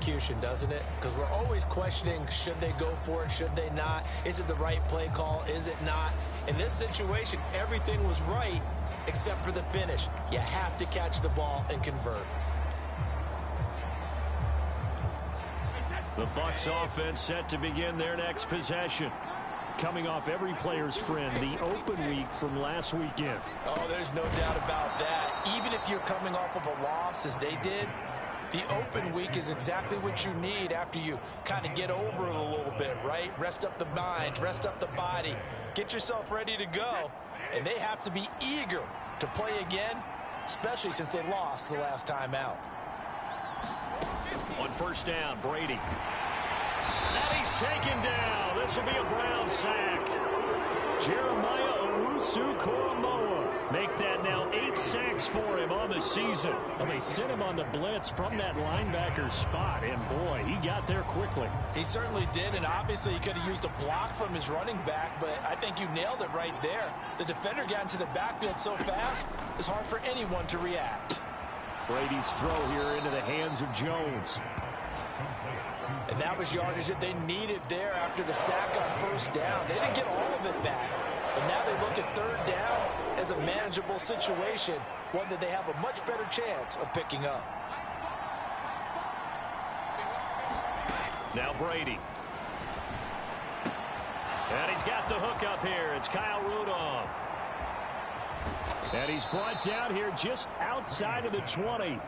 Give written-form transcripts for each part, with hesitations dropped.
execution, doesn't it? Because we're always questioning, should they go for it, should they not? Is it the right play call, is it not? In this situation, everything was right except for the finish. You have to catch the ball and convert. The Bucs offense set to begin their next possession. Coming off every player's friend, the open week from last weekend. Oh, there's no doubt about that. Even if you're coming off of a loss as they did, the open week is exactly what you need after you kind of get over it a little bit, right? Rest up the mind, rest up the body, get yourself ready to go. And they have to be eager to play again, especially since they lost the last time out. On first down, Brady. And he's taken down. This will be a Brown sack. Jeremiah Owusu-Koramoah make that now 8 sacks for him on the season. Well, they sent him on the blitz from that linebacker spot, and boy, he got there quickly. He certainly did, and obviously he could have used a block from his running back, but I think you nailed it right there. The defender got into the backfield so fast, it's hard for anyone to react. Brady's throw here into the hands of Jones. And that was yardage that they needed there after the sack on first down. They didn't get all of it back. But now they look at third down as a manageable situation, one that they have a much better chance of picking up. Now Brady. And he's got the hook up here. It's Kyle Rudolph. And he's brought down here just outside of the 20.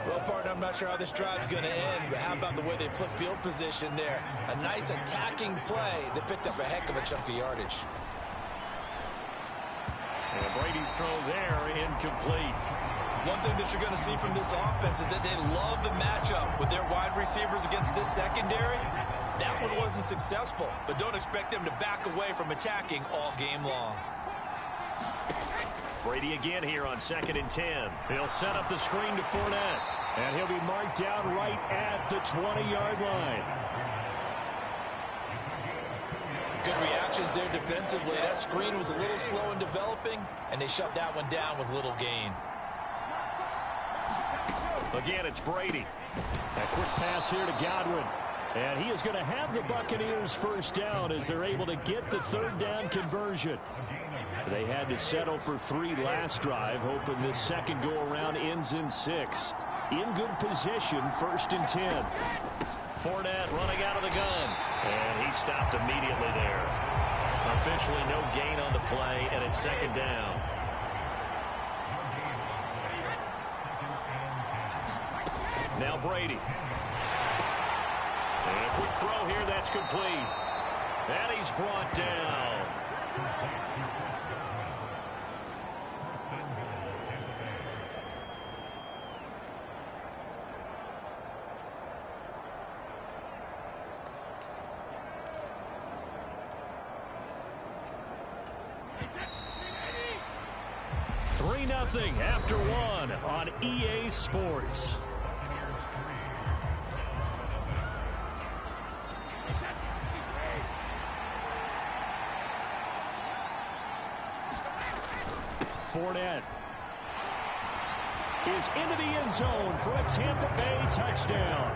Well, partner, I'm not sure how this drive's going to end, but how about the way they flip field position there? A nice attacking play that picked up a heck of a chunk of yardage. And Brady's throw there incomplete. One thing that you're going to see from this offense is that they love the matchup with their wide receivers against this secondary. That one wasn't successful, but don't expect them to back away from attacking all game long. Brady again here on 2nd and 10. He'll set up the screen to Fournette. And he'll be marked down right at the 20-yard line. Good reactions there defensively. That screen was a little slow in developing, and they shut that one down with little gain. Again, it's Brady. A quick pass here to Godwin. And he is going to have the Buccaneers first down as they're able to get the third down conversion. They had to settle for 3 last drive, hoping this second go-around ends in 6. In good position, 1st and 10. Fournette running out of the gun. And he stopped immediately there. Officially no gain on the play, and it's 2nd down. Now Brady. And a quick throw here, that's complete. And he's brought down. Nothing after 1 on EA Sports. Fournette is into the end zone for a Tampa Bay touchdown.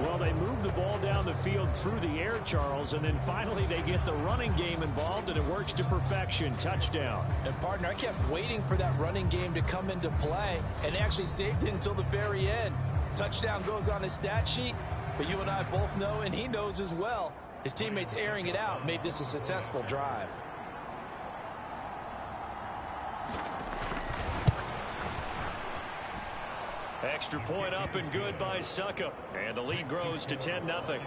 Well, they move the ball down the field through the air, Charles, and then finally they get the running game involved, and it works to perfection. Touchdown. And, partner, I kept waiting for that running game to come into play, and actually saved it until the very end. Touchdown goes on his stat sheet, but you and I both know, and he knows as well, his teammates airing it out made this a successful drive. Extra point up and good by Succop. And the lead grows to 10-0.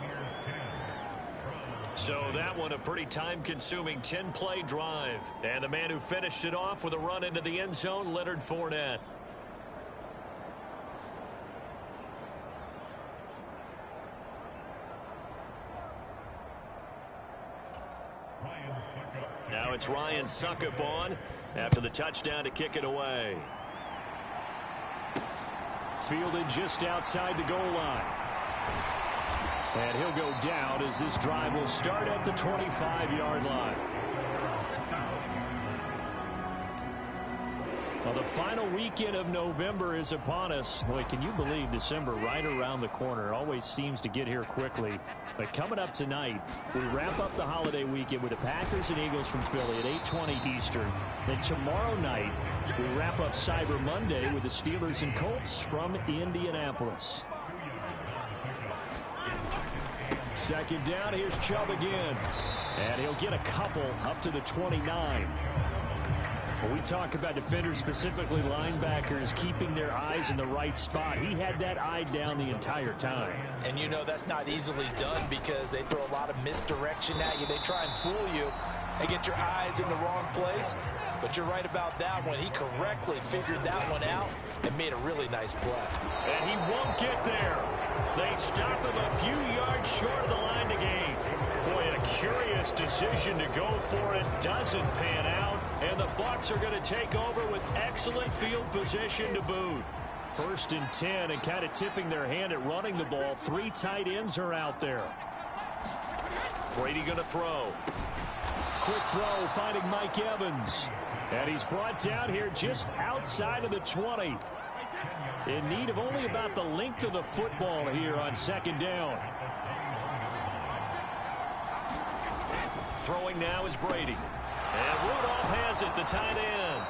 So that one a pretty time-consuming 10-play drive. And the man who finished it off with a run into the end zone, Leonard Fournette. Now it's Ryan Succop on after the touchdown to kick it away. Fielded just outside the goal line. And he'll go down as this drive will start at the 25-yard line. A The final weekend of November is upon us. Boy, can you believe December right around the corner? It always seems to get here quickly. But coming up tonight, we wrap up the holiday weekend with the Packers and Eagles from Philly at 8:20 Eastern. Then tomorrow night, we wrap up Cyber Monday with the Steelers and Colts from Indianapolis. Second down, here's Chubb again. And he'll get a couple up to the 29. When we talk about defenders, specifically linebackers, keeping their eyes in the right spot, he had that eye down the entire time. And you know that's not easily done because they throw a lot of misdirection at you. They try and fool you and get your eyes in the wrong place. But you're right about that one. He correctly figured that one out and made a really nice play. And he won't get there. They stop him a few yards short of the line to gain. Boy, a curious decision to go for it. Doesn't pan out. And the Bucs are going to take over with excellent field position to boot. 1st and 10, and kind of tipping their hand at running the ball. 3 tight ends are out there. Brady going to throw. Quick throw, finding Mike Evans. And he's brought down here just outside of the 20. In need of only about the length of the football here on 2nd down. Throwing now is Brady. And Rudolph has it, the tight end.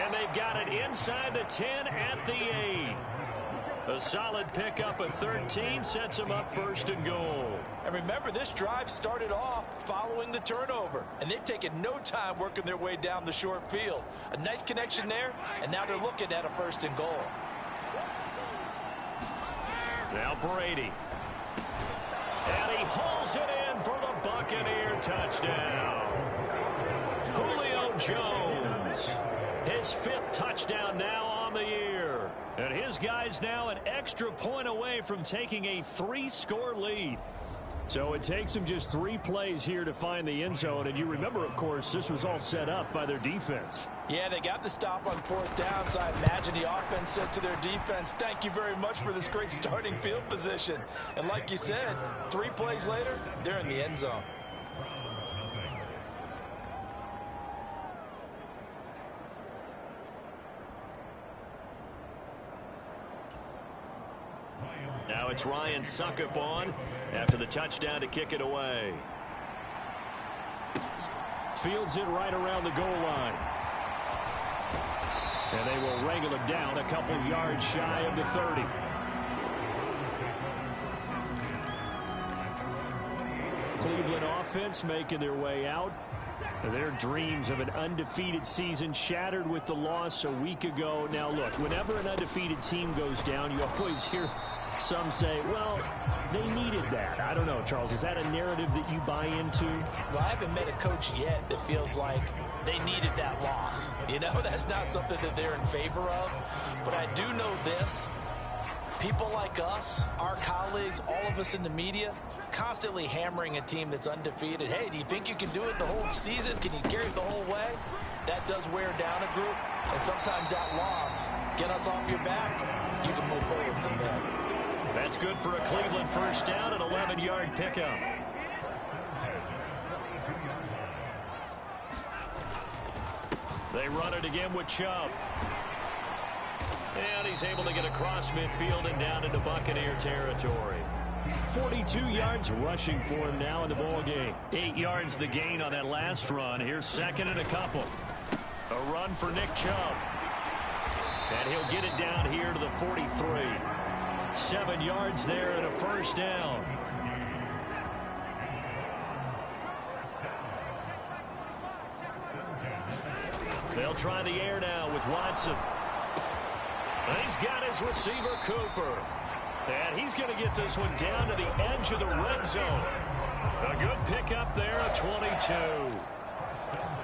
And they've got it inside the 10 at the 8. A solid pickup of 13 sets them up 1st and goal. And remember, this drive started off following the turnover. And they've taken no time working their way down the short field. A nice connection there, and now they're looking at a 1st and goal. Now Brady. And he hauls it in for the Buccaneer touchdown. Julio Jones, his 5th touchdown now on the year. And his guys now an extra point away from taking a 3-score lead. So it takes him just 3 plays here to find the end zone. And you remember, of course, this was all set up by their defense. Yeah, they got the stop on 4th down, so I imagine the offense said to their defense, thank you very much for this great starting field position. And like you said, 3 plays later, they're in the end zone. Now it's Ryan Succop on after the touchdown to kick it away. Fields it right around the goal line. And they will wrangle him down a couple yards shy of the 30. Cleveland offense making their way out. Their dreams of an undefeated season shattered with the loss a week ago. Now, look, whenever an undefeated team goes down, you always hear some say, well, they needed that. I don't know, Charles. Is that a narrative that you buy into? Well, I haven't met a coach yet that feels like they needed that loss. You know, that's not something that they're in favor of. But I do know this. People like us, our colleagues, all of us in the media, constantly hammering a team that's undefeated. Hey, do you think you can do it the whole season? Can you carry it the whole way? That does wear down a group. And sometimes that loss, get us off your back, you can move forward from there. That's good for a Cleveland 1st down, an 11-yard pickup. They run it again with Chubb. And he's able to get across midfield and down into Buccaneer territory. 42 yards rushing for him now in the ball game. 8 yards the gain on that last run. Here's 2nd and a couple. A run for Nick Chubb. And he'll get it down here to the 43. 7 yards there and a 1st down. They'll try the air now with Watson. And he's got his receiver, Cooper. And he's going to get this one down to the edge of the red zone. A good pickup there, a 22.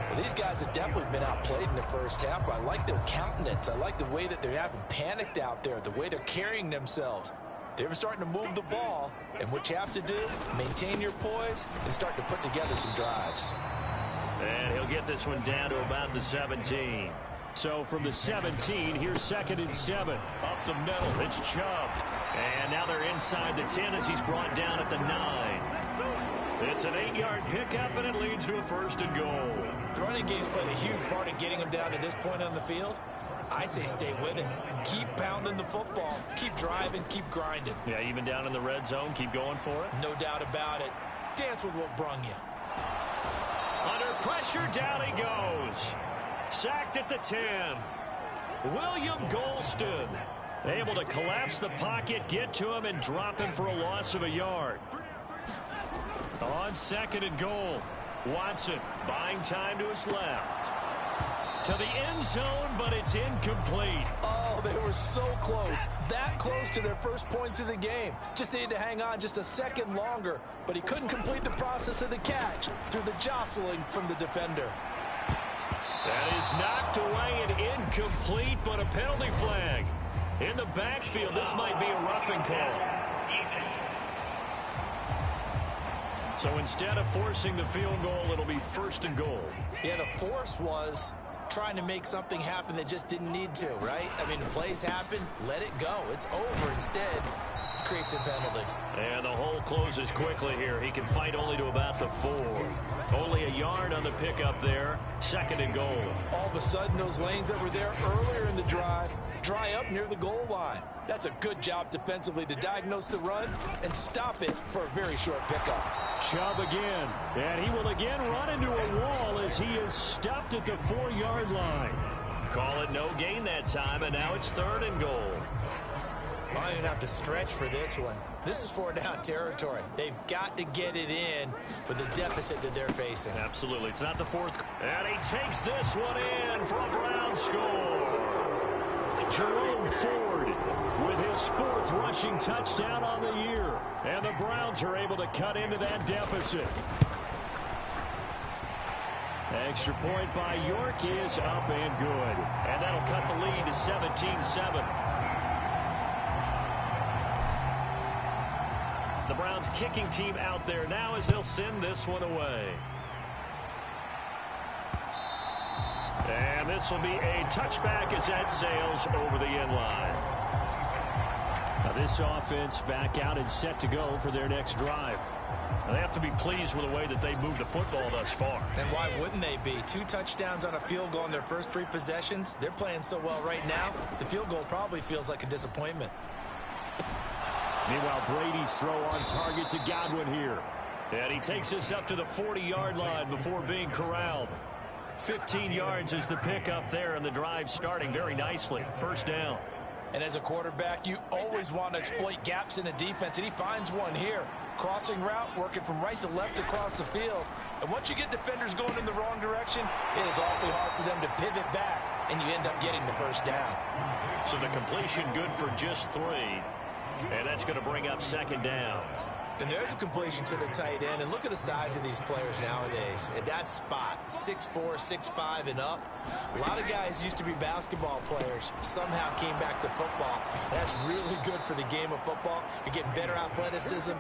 Well, these guys have definitely been outplayed in the 1st half, but I like their countenance. I like the way that they haven't panicked out there, the way they're carrying themselves. They're starting to move the ball, and what you have to do, maintain your poise and start to put together some drives. And he'll get this one down to about the 17. So from the 17, here's 2nd and 7. Up the middle, it's Chubb. And now they're inside the 10 as he's brought down at the 9. It's an 8-yard pickup, and it leads to a 1st and goal. The running game's played a huge part in getting him down to this point on the field. I say stay with it. Keep pounding the football. Keep driving. Keep grinding. Yeah, even down in the red zone, keep going for it. No doubt about it. Dance with what brung you. Under pressure, down he goes. Sacked at the 10. William Golston able to collapse the pocket, get to him, and drop him for a loss of a yard. On 2nd and goal, Watson buying time to his left. To the end zone, but it's incomplete. Oh, they were so close. That close to their first points of the game. Just needed to hang on just a second longer, but he couldn't complete the process of the catch through the jostling from the defender. That is knocked away and incomplete, but a penalty flag. In the backfield, this might be a roughing call. So instead of forcing the field goal, it'll be 1st and goal. Yeah, the force was trying to make something happen that just didn't need to, right? I mean, the plays happen, let it go. It's over. Instead, it creates a penalty. And the hole closes quickly here. He can fight only to about the 4. Only a yard on the pickup there. 2nd and goal. All of a sudden, those lanes that were there earlier in the drive dry up near the goal line. That's a good job defensively to diagnose the run and stop it for a very short pickup. Chubb again, and he will again run into a wall as he is stuffed at the 4-yard line. Call it no gain that time, and now it's 3rd and goal. I don't even have to stretch for this one. This is 4-down territory. They've got to get it in with the deficit that they're facing. Absolutely. It's not the 4th. And he takes this one in for a Brown score. Jerome Ford with his 4th rushing touchdown on the year. And the Browns are able to cut into that deficit. Extra point by York is up and good. And that'll cut the lead to 17-7. The Browns kicking team out there now as they'll send this one away. And this will be a touchback as that sails over the end line. Now this offense back out and set to go for their next drive. Now they have to be pleased with the way that they've moved the football thus far. And why wouldn't they be? 2 touchdowns on a field goal in their first 3 possessions. They're playing so well right now, the field goal probably feels like a disappointment. Meanwhile, Brady's throw on target to Godwin here. And he takes us up to the 40-yard line before being corralled. 15 yards is the pickup there, and the drive starting very nicely. 1st down. And as a quarterback, you always want to exploit gaps in a defense, and he finds one here. Crossing route, working from right to left across the field. And once you get defenders going in the wrong direction, it is awfully hard for them to pivot back, and you end up getting the 1st down. So the completion good for just 3. And that's going to bring up 2nd down. And there's a completion to the tight end. And look at the size of these players nowadays. At that spot, 6'4", 6'5", and up. A lot of guys used to be basketball players. Somehow came back to football. That's really good for the game of football. You're getting better athleticism,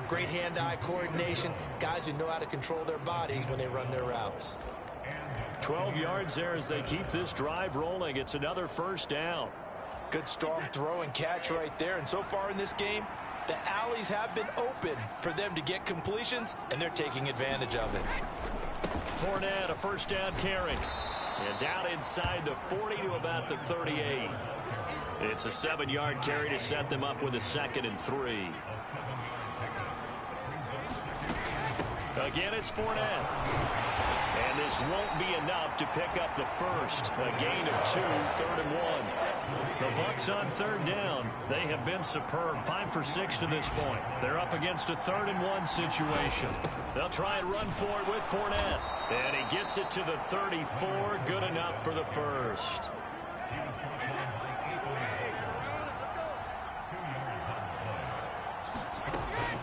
great hand-eye coordination, guys who know how to control their bodies when they run their routes. 12 yards there as they keep this drive rolling. It's another 1st down. Good strong throw and catch right there. And so far in this game, the alleys have been open for them to get completions, and they're taking advantage of it. Fournette, a 1st down carry. And down inside the 40 to about the 38. It's a 7-yard carry to set them up with a 2nd and 3. Again, it's Fournette. And this won't be enough to pick up the 1st. A gain of 2, 3rd and 1. The Bucs on 3rd down. They have been superb. 5 for 6 to this point. They're up against a 3rd and 1 situation. They'll try and run for it with Fournette. And he gets it to the 34. Good enough for the 1st.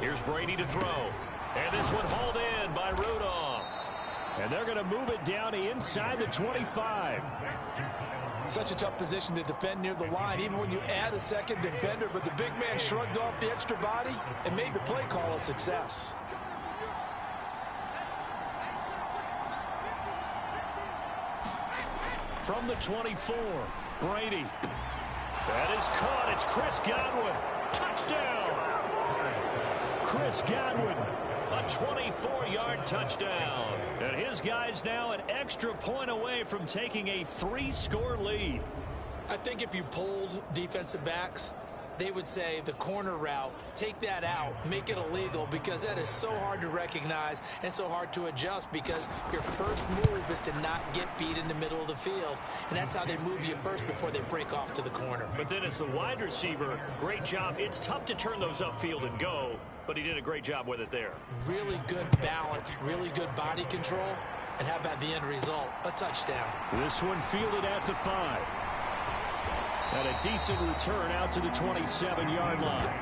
Here's Brady to throw. And this one hauled in by Rudolph. And they're going to move it down inside the 25. Such a tough position to defend near the line, even when you add a 2nd defender. But the big man shrugged off the extra body and made the play call a success. From the 24, Brady. That is caught. It's Chris Godwin. Touchdown. Chris Godwin, a 24-yard touchdown. And his guys now an extra point away from taking a 3-score lead. I think if you polled defensive backs, they would say the corner route, take that out, make it illegal, because that is so hard to recognize and so hard to adjust, because your first move is to not get beat in the middle of the field, and that's how they move you first before they break off to the corner. But then as the wide receiver, great job. It's tough to turn those upfield and go, but he did a great job with it there. Really good balance, really good body control, and how about the end result? A touchdown. This one fielded at the 5. And a decent return out to the 27-yard line.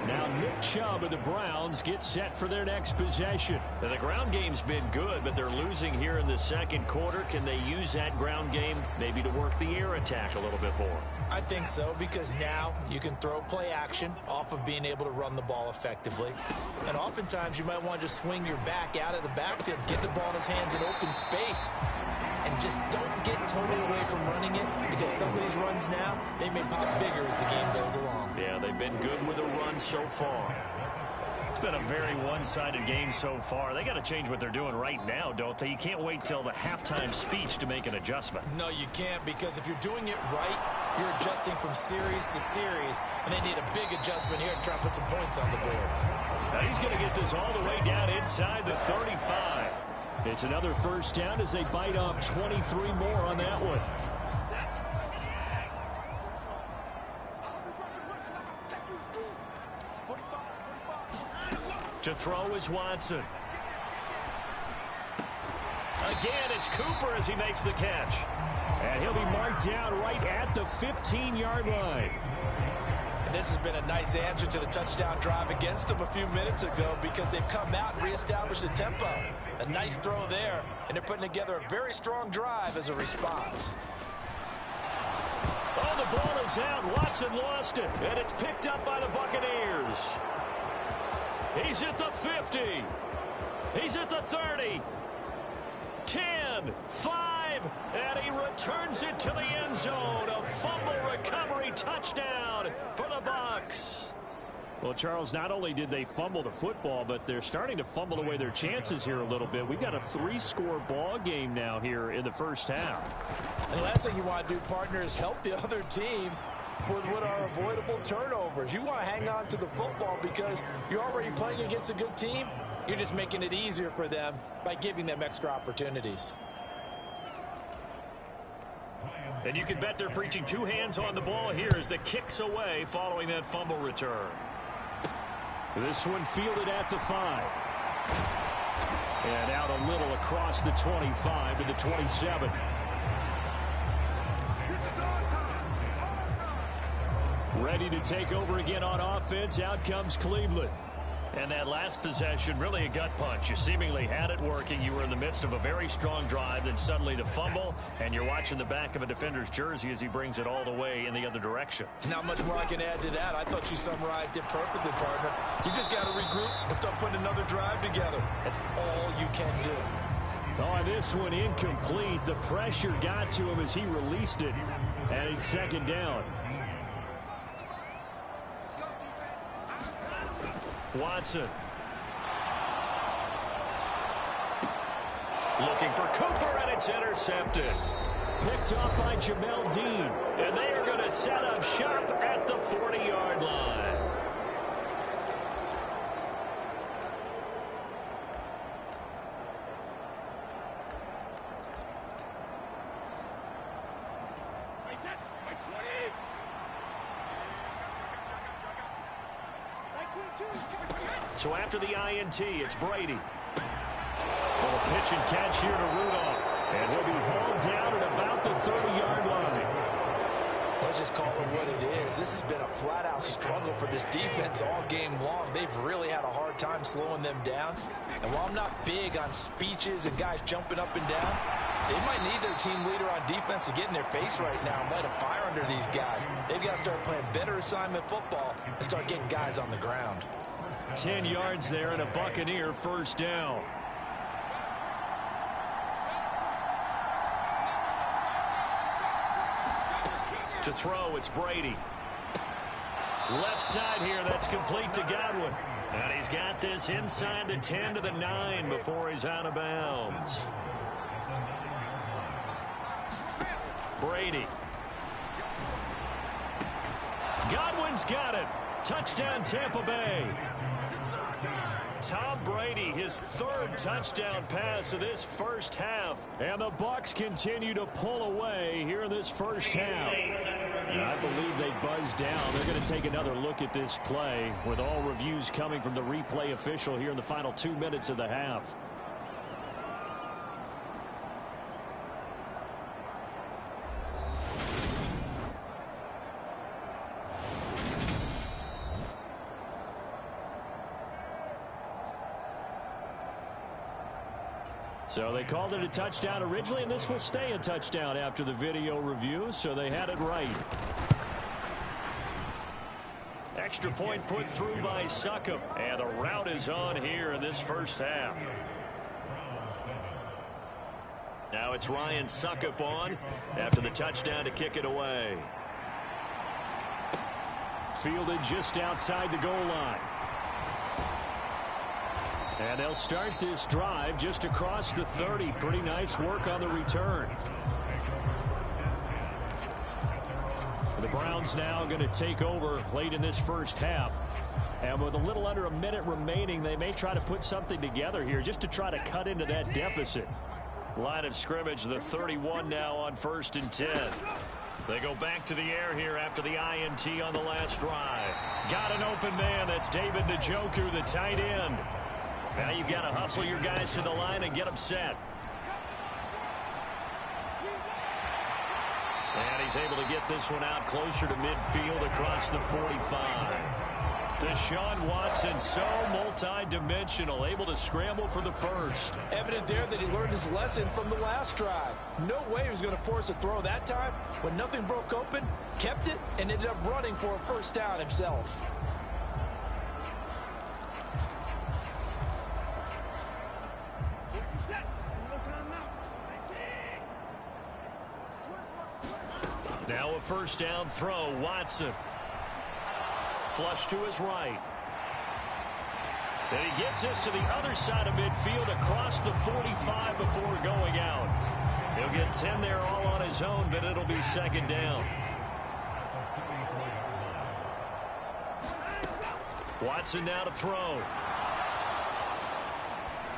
Now Nick Chubb of the Browns gets set for their next possession. Now the ground game's been good, but they're losing here in the second quarter. Can they use that ground game maybe to work the air attack a little bit more? I think so, because now you can throw play action off of being able to run the ball effectively. And oftentimes you might want to just swing your back out of the backfield, get the ball in his hands in open space, and just don't get totally away from running it, because some of these runs now, they may pop bigger as the game goes along. Yeah, they've been good with the run so far. It's been a very one-sided game so far. They got to change what they're doing right now, don't they? You can't wait till the halftime speech to make an adjustment. No, you can't, because if you're doing it right, you're adjusting from series to series, and they need a big adjustment here to try to put some points on the board. Now he's going to get this all the way down inside the 35. It's another first down as they bite off 23 more on that one. To throw is Watson. Again, it's Cooper as he makes the catch. And he'll be marked down right at the 15-yard line. And this has been a nice answer to the touchdown drive against them a few minutes ago, because they've come out and reestablished the tempo. A nice throw there, and they're putting together a very strong drive as a response. Oh, the ball is out. Watson lost it, and it's picked up by the Buccaneers. He's at the 50. He's at the 30. 10, 5, and he returns it to the end zone. A fumble recovery touchdown for the Bucs. Well, Charles, not only did they fumble the football, but they're starting to fumble away their chances here a little bit. We've got a 3-score ball game now here in the first half. And the last thing you want to do, partner, is help the other team with what are avoidable turnovers. You want to hang on to the football because you're already playing against a good team. You're just making it easier for them by giving them extra opportunities. And you can bet they're preaching two hands on the ball here as the kick's away following that fumble return. This one fielded at the 5. And out a little across the 25 to the 27. Ready to take over again on offense. Out comes Cleveland. And that last possession, really a gut punch. You seemingly had it working. You were in the midst of a very strong drive. Then suddenly the fumble, and you're watching the back of a defender's jersey as he brings it all the way in the other direction. There's not much more I can add to that. I thought you summarized it perfectly, partner. You just got to regroup and start putting another drive together. That's all you can do. Oh, this one incomplete. The pressure got to him as he released it. And it's second down. Watson. Looking for Cooper, and it's intercepted. Picked off by Jamel Dean. And they are going to set up shop at the 40-yard line. So after the INT, it's Brady. Well, a pitch and catch here to Rudolph. And he'll be hauled down at about the 30-yard line. Let's just call it what it is. This has been a flat-out struggle for this defense all game long. They've really had a hard time slowing them down. And while I'm not big on speeches and guys jumping up and down, they might need their team leader on defense to get in their face right now and light a fire under these guys. They've got to start playing better assignment football and start getting guys on the ground. 10 yards there and a Buccaneer first down. To throw, it's Brady. Left side here, that's complete to Godwin. And he's got this inside the 10 to the 9 before he's out of bounds. Brady. Godwin's got it. Touchdown, Tampa Bay. Tom Brady, his third touchdown pass of this first half. And the Bucs continue to pull away here in this first half. And I believe they buzzed down. They're going to take another look at this play with all reviews coming from the replay official here in the final 2 minutes of the half. So they called it a touchdown originally, and this will stay a touchdown after the video review, so they had it right. Extra point put through by Succop, and the route is on here in this first half. Now it's Ryan Succop on after the touchdown to kick it away. Fielded just outside the goal line. And they'll start this drive just across the 30. Pretty nice work on the return. The Browns now going to take over late in this first half. And with a little under a minute remaining, they may try to put something together here just to try to cut into that deficit. Line of scrimmage, the 31 now on 1st and 10. They go back to the air here after the INT on the last drive. Got an open man. That's David Njoku, the tight end. Now you've got to hustle your guys to the line and get them set. And he's able to get this one out closer to midfield across the 45. Deshaun Watson, so multi-dimensional, able to scramble for the first. Evident there that he learned his lesson from the last drive. No way he was going to force a throw that time. When nothing broke open, kept it, and ended up running for a first down himself. Now a first down throw, Watson. Flush to his right. And he gets this to the other side of midfield across the 45 before going out. He'll get 10 there all on his own, but it'll be second down. Watson now to throw.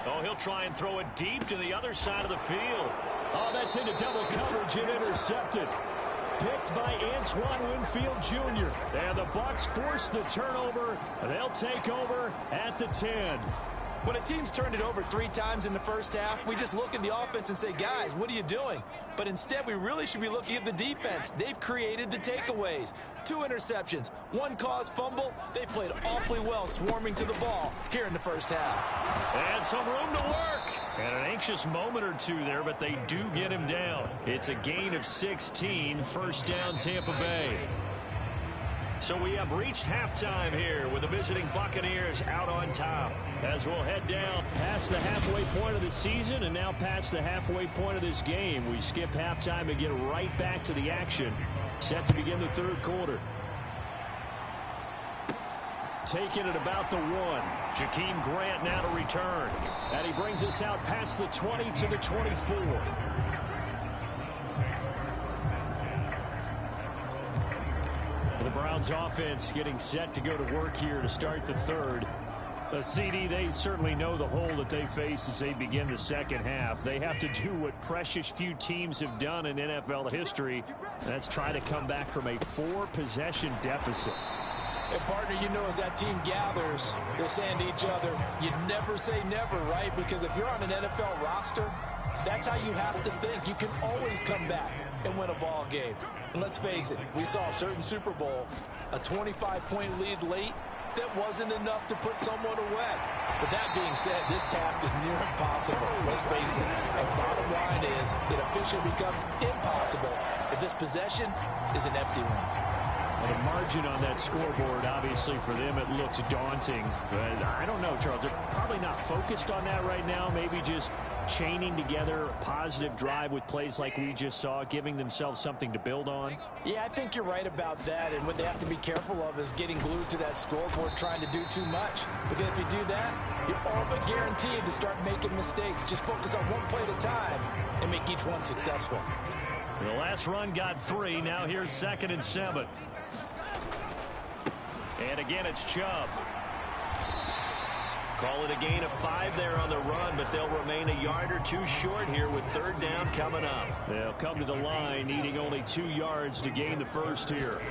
Oh, he'll try and throw it deep to the other side of the field. Oh, that's into double coverage and intercepted. Picked by Antoine Winfield Jr. And the Bucs force the turnover. They'll take over at the 10. When a team's turned it over 3 times in the first half, we just look at the offense and say, guys, what are you doing? But instead, we really should be looking at the defense. They've created the takeaways. 2 interceptions, 1 caused fumble. They played awfully well swarming to the ball here in the first half. And some room to work. And an anxious moment or two there, but they do get him down. It's a gain of 16, first down Tampa Bay. So we have reached halftime here with the visiting Buccaneers out on top. As we'll head down past the halfway point of the season and now past the halfway point of this game. We skip halftime and get right back to the action. Set to begin the third quarter. Taking it about the 1. Jakeem Grant now to return. And he brings us out past the 20 to the 24. The Browns offense getting set to go to work here to start the third. CD, they certainly know the hole that they face as they begin the second half. They have to do what precious few teams have done in NFL history. That's try to come back from a 4-possession deficit. And partner, you know, as that team gathers, they're saying to each other, you never say never, right? Because if you're on an NFL roster, that's how you have to think. You can always come back and win a ball game. And let's face it, we saw a certain Super Bowl, a 25-point lead late, that wasn't enough to put someone away. But that being said, this task is near impossible. Let's face it. And bottom line is, it officially becomes impossible if this possession is an empty one. Well, the margin on that scoreboard, obviously, for them, it looks daunting. But I don't know, Charles. They're probably not focused on that right now. Maybe just chaining together a positive drive with plays like we just saw, giving themselves something to build on. Yeah, I think you're right about that. And what they have to be careful of is getting glued to that scoreboard, trying to do too much. Because if you do that, you're all but guaranteed to start making mistakes. Just focus on one play at a time and make each one successful. The last run got 3. Now here's 2nd and 7. And again, it's Chubb. Call it a gain of 5 there on the run, but they'll remain a yard or 2 short here with 3rd down coming up. They'll come to the line needing only 2 yards to gain the first here.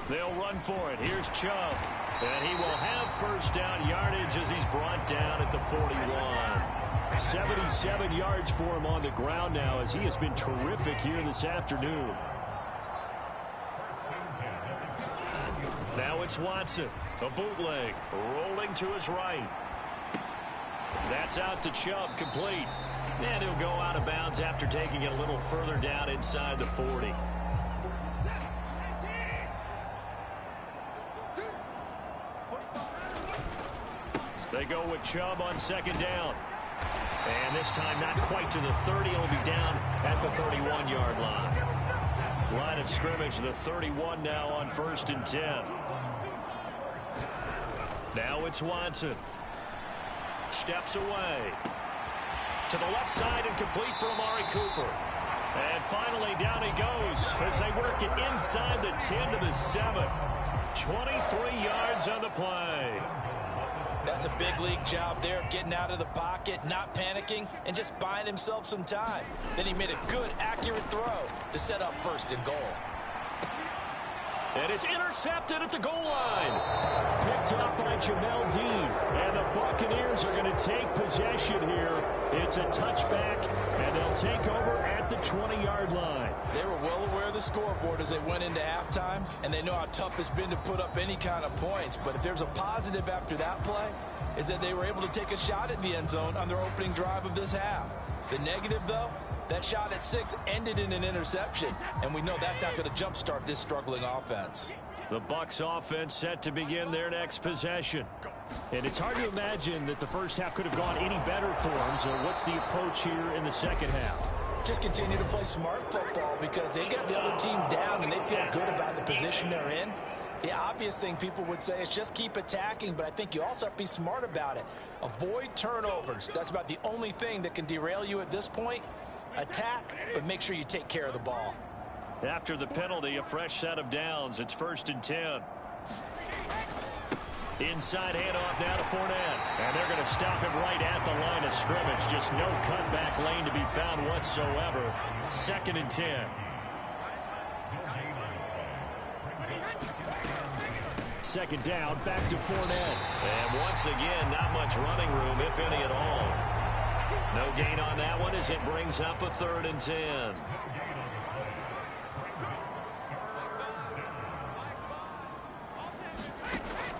They'll run for it. Here's Chubb. And he will have 1st down yardage as he's brought down at the 41. 77 yards for him on the ground now as he has been terrific here this afternoon. Now it's Watson. A bootleg. Rolling to his right. That's out to Chubb. Complete. And he'll go out of bounds after taking it a little further down inside the 40. They go with Chubb on 2nd down. And this time not quite to the 30. It'll be down at the 31-yard line. Line of scrimmage, the 31 now on 1st and 10. Now it's Watson. Steps away. To the left side and complete for Amari Cooper. And finally down he goes as they work it inside the 10 to the 7. 23 yards on the play. That's a big league job there of getting out of the pocket, not panicking, and just buying himself some time. Then he made a good, accurate throw to set up 1st and goal. And it's intercepted at the goal line. Picked up by Jamel Dean. And the Buccaneers are going to take possession here. It's a touchback, and they'll take over at the 20-yard line. They were well aware of the scoreboard as they went into halftime, and they know how tough it's been to put up any kind of points. But if there's a positive after that play, is that they were able to take a shot at the end zone on their opening drive of this half. The negative, though, that shot at 6 ended in an interception, and we know that's not going to jumpstart this struggling offense. The Bucs offense set to begin their next possession. And it's hard to imagine that the first half could have gone any better for them. So what's the approach here in the second half? Just continue to play smart football because they got the other team down and they feel good about the position they're in. The obvious thing people would say is just keep attacking, but I think you also have to be smart about it. Avoid turnovers. That's about the only thing that can derail you at this point. Attack, but make sure you take care of the ball. After the penalty, a fresh set of downs. It's 1st and 10. Inside handoff now to Fournette. And they're going to stop him right at the line of scrimmage. Just no cutback lane to be found whatsoever. 2nd and 10. Second down, back to Fournette. And once again, not much running room, if any at all. No gain on that one as it brings up a 3rd and 10.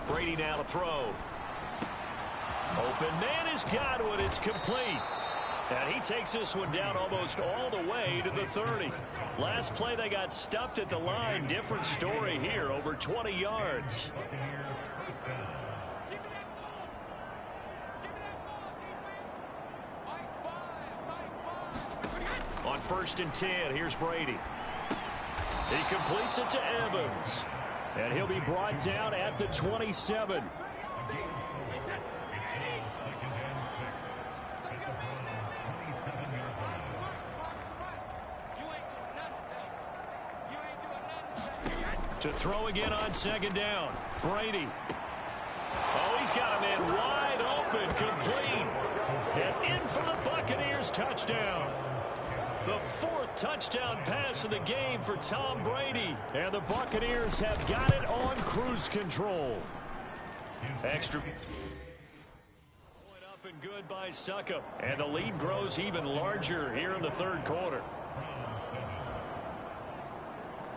Brady now to throw. Open man is Godwin. It's complete. And he takes this one down almost all the way to the 30. Last play they got stuffed at the line. Different story here, over 20 yards. On 1st and 10, here's Brady. He completes it to Evans. And he'll be brought down at the 27. To throw again on 2nd down. Brady. Oh, he's got a man wide open, complete. And in for the Buccaneers touchdown. The 4th touchdown pass of the game for Tom Brady. And the Buccaneers have got it on cruise control. Extra point up and good by Succop. And the lead grows even larger here in the 3rd quarter.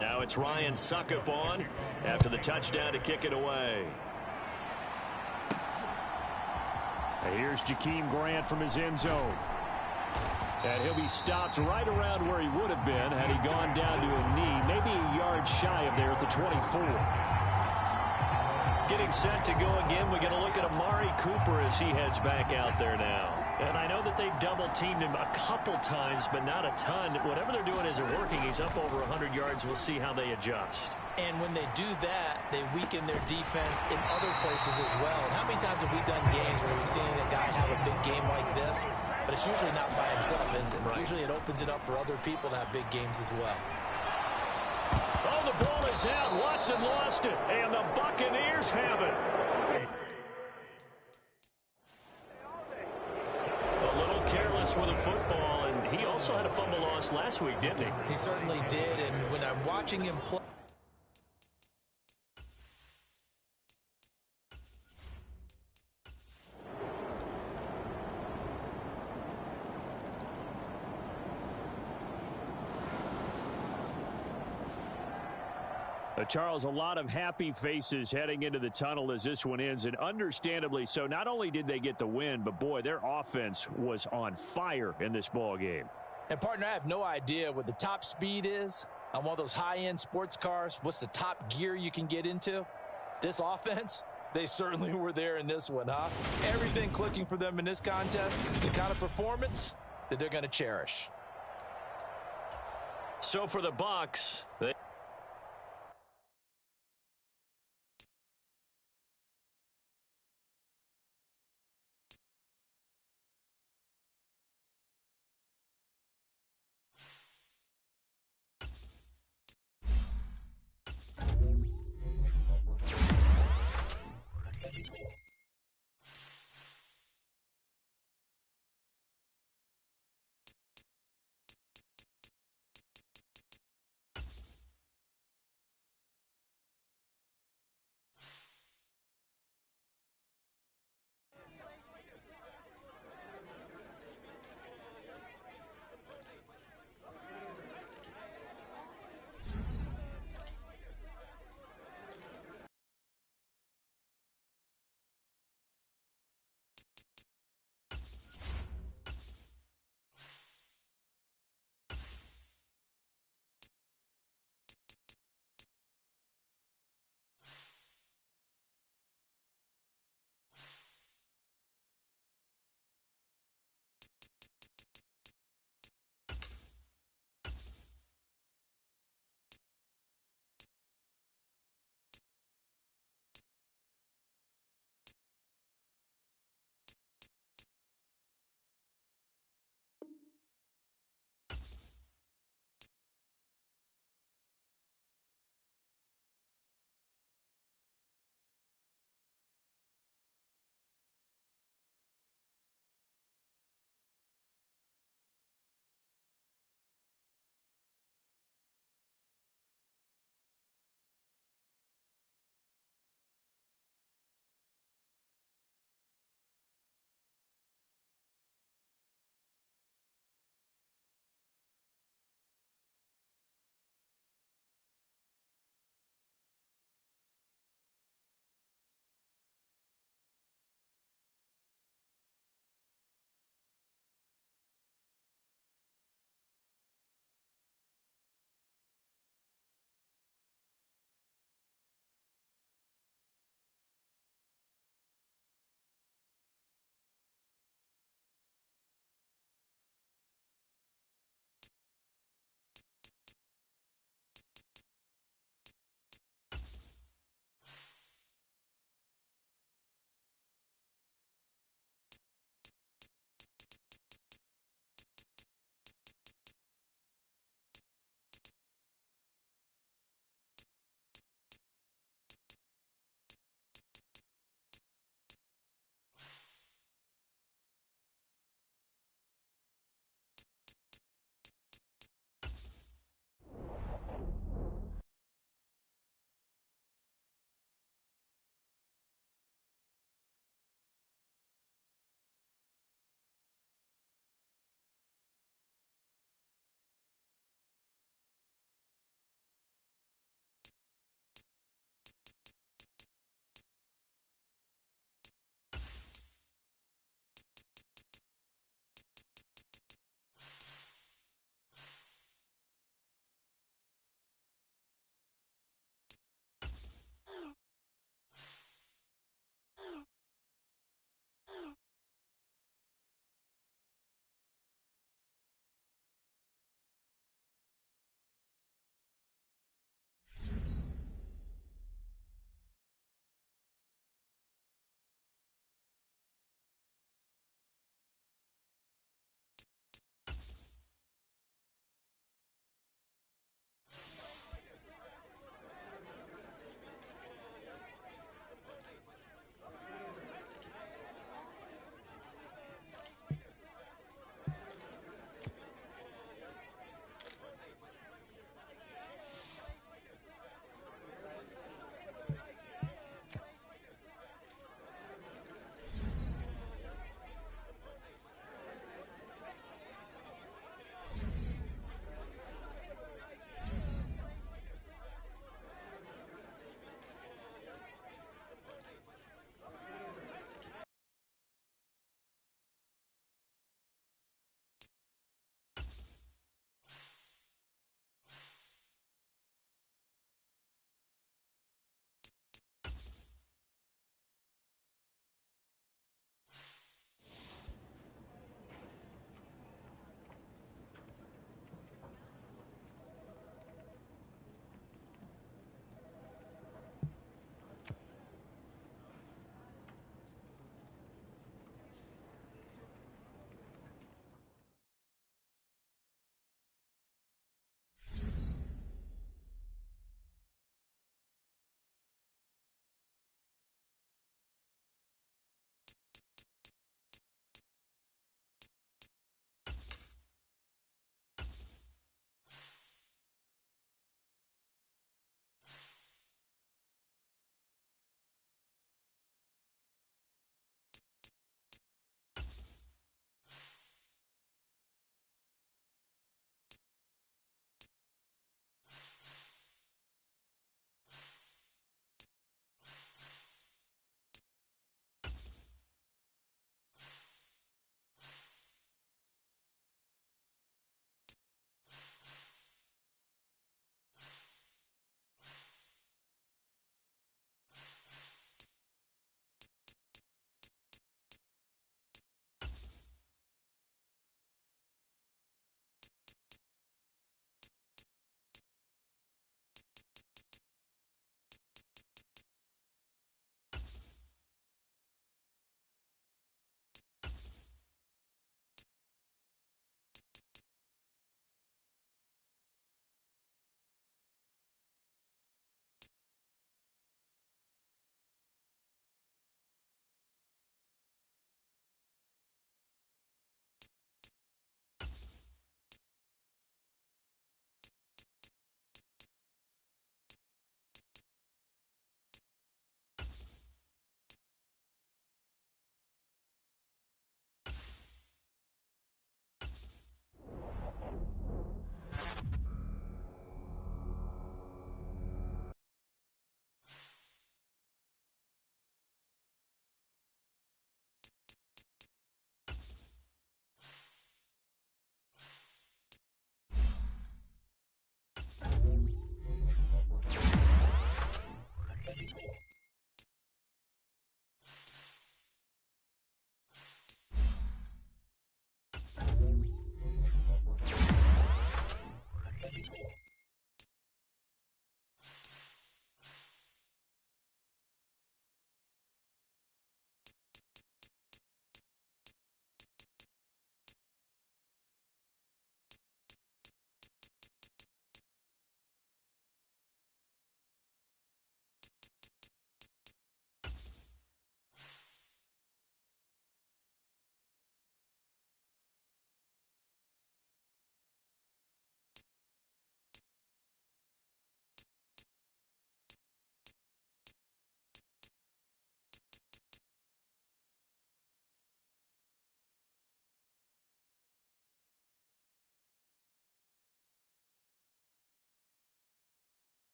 Now it's Ryan Succop on after the touchdown to kick it away. And here's Jakeem Grant from his end zone. And he'll be stopped right around where he would have been had he gone down to a knee, maybe a yard shy of there at the 24. Getting set to go again, we're going to look at Amari Cooper as he heads back out there now. And I know that they've double-teamed him a couple times, but not a ton. Whatever they're doing isn't working. He's up over 100 yards. We'll see how they adjust. And when they do that, they weaken their defense in other places as well. And how many times have we done games where we've seen a guy have a big game like this, but it's usually not by himself, is it? Right. Usually it opens it up for other people to have big games as well. Oh, the ball is out. Watson lost it, and the Buccaneers have it. A little careless with a football, and he also had a fumble loss last week, didn't he? He certainly did, and when I'm watching him play, Charles, a lot of happy faces heading into the tunnel as this one ends, and understandably so. Not only did they get the win, but, boy, their offense was on fire in this ball game. And, partner, I have no idea what the top speed is on one of those high-end sports cars. What's the top gear you can get into? This offense, they certainly were there in this one, huh? Everything clicking for them in this contest, the kind of performance that they're going to cherish. So for the Bucs,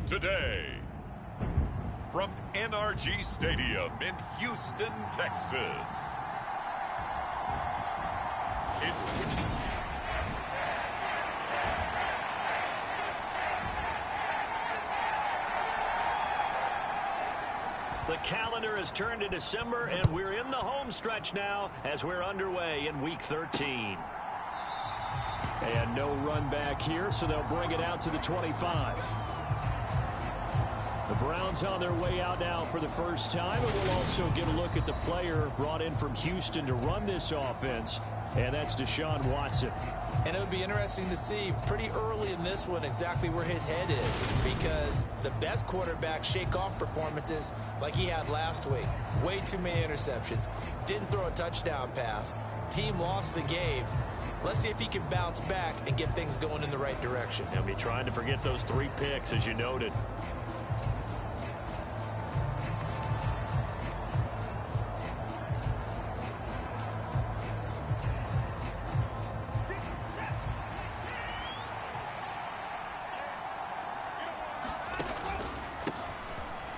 today. From NRG Stadium in Houston, Texas. The calendar has turned to December, and we're in the home stretch now as we're underway in Week 13. And no run back here, so they'll bring it out to the 25. The Browns on their way out now for the first time, and we'll also get a look at the player brought in from Houston to run this offense, and that's Deshaun Watson. And it would be interesting to see pretty early in this one exactly where his head is, because the best quarterbacks shake off performances like he had last week. Way too many interceptions. Didn't throw a touchdown pass. Team lost the game. Let's see if he can bounce back and get things going in the right direction. He'll be trying to forget those 3 picks, as you noted.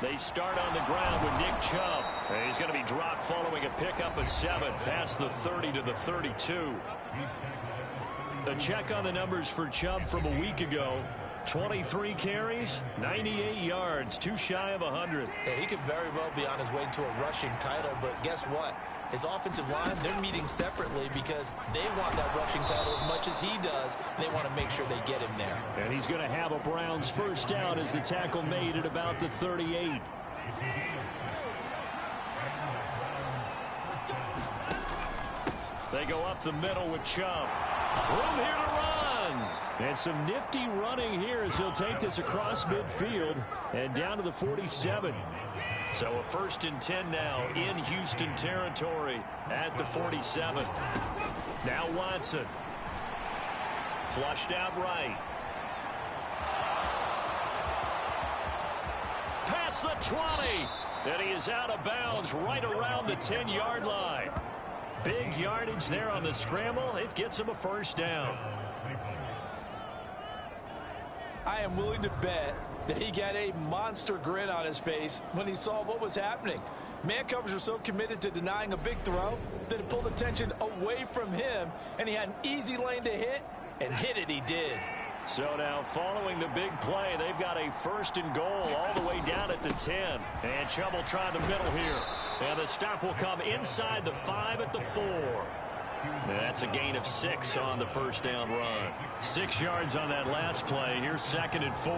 They start on the ground with Nick Chubb. He's going to be dropped following a pickup of 7 past the 30 to the 32. A check on the numbers for Chubb from a week ago. 23 carries, 98 yards, too shy of 100. Yeah, he could very well be on his way to a rushing title, but guess what? His offensive line, they're meeting separately because they want that rushing title as much as he does. They want to make sure they get him there. And he's going to have a Browns first down as the tackle made at about the 38. They go up the middle with Chubb. Room here to run. And some nifty running here as he'll take this across midfield and down to the 47. So a 1st and 10 now in Houston territory at the 47. Now Watson. Flushed out right. Past the 20. And he is out of bounds right around the 10-yard line. Big yardage there on the scramble. It gets him a first down. I am willing to bet that he got a monster grin on his face when he saw what was happening. Man covers are so committed to denying a big throw that it pulled attention away from him, and he had an easy lane to hit, and hit it he did. So now following the big play, they've got a 1st and goal all the way down at the 10. And Chubb will try the middle here. And the stop will come inside the 5 at the 4. And that's a gain of 6 on the first down run. 6 yards on that last play. Here's 2nd and 4.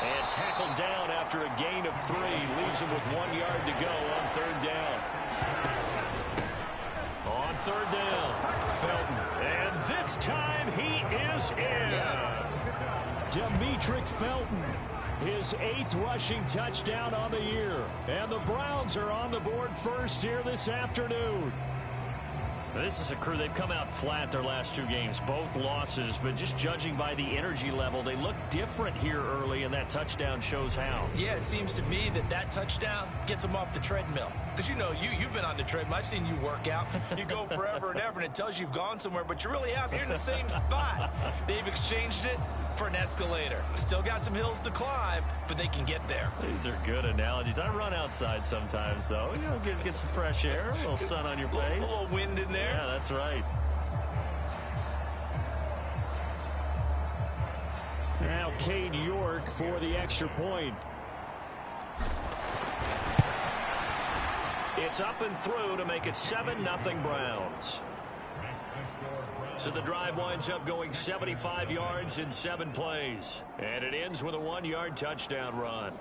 And tackled down after a gain of 3. Leaves him with 1 yard to go on 3rd down. On 3rd down, Felton. And this time he is in. Yes. Demetric Felton. His 8th rushing touchdown on the year. And the Browns are on the board first here this afternoon. This is a crew, they've come out flat their last 2 games, both losses, but just judging by the energy level, they look different here early, and that touchdown shows how. Yeah, it seems to me that touchdown gets them off the treadmill. Because, you know, you've been on the treadmill. I've seen you work out. You go forever and ever, and it tells you you've gone somewhere, but you really have. You're in the same spot. They've exchanged it for an escalator. Still got some hills to climb, but they can get there. These are good analogies. I run outside sometimes, though. You know, get some fresh air, a little sun on your face. A little wind in there. Yeah, that's right. Now Cade York for the extra point. It's up and through to make it 7-0 Browns. So the drive winds up going 75 yards in 7 plays. And it ends with a 1-yard touchdown run.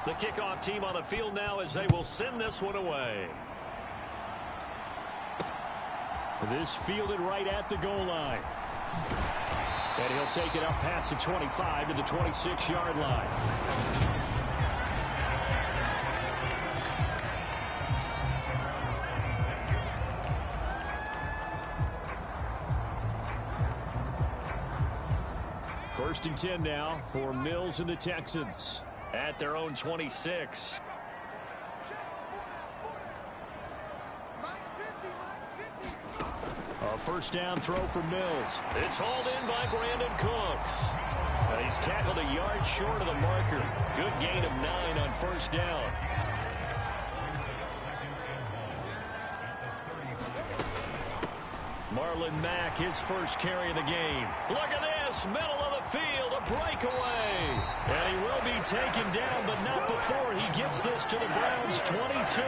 The kickoff team on the field now as they will send this one away. This fielded right at the goal line. And he'll take it up past the 25 to the 26-yard line. First and 10 now for Mills and the Texans at their own 26. A first down throw for Mills. It's hauled in by Brandon Cooks. He's tackled a yard short of the marker. Good gain of 9 on first down. Marlon Mack, his first carry of the game. Look at this, middle of the field, a breakaway. And he will be taken down, but not before he gets this to the Browns' 22.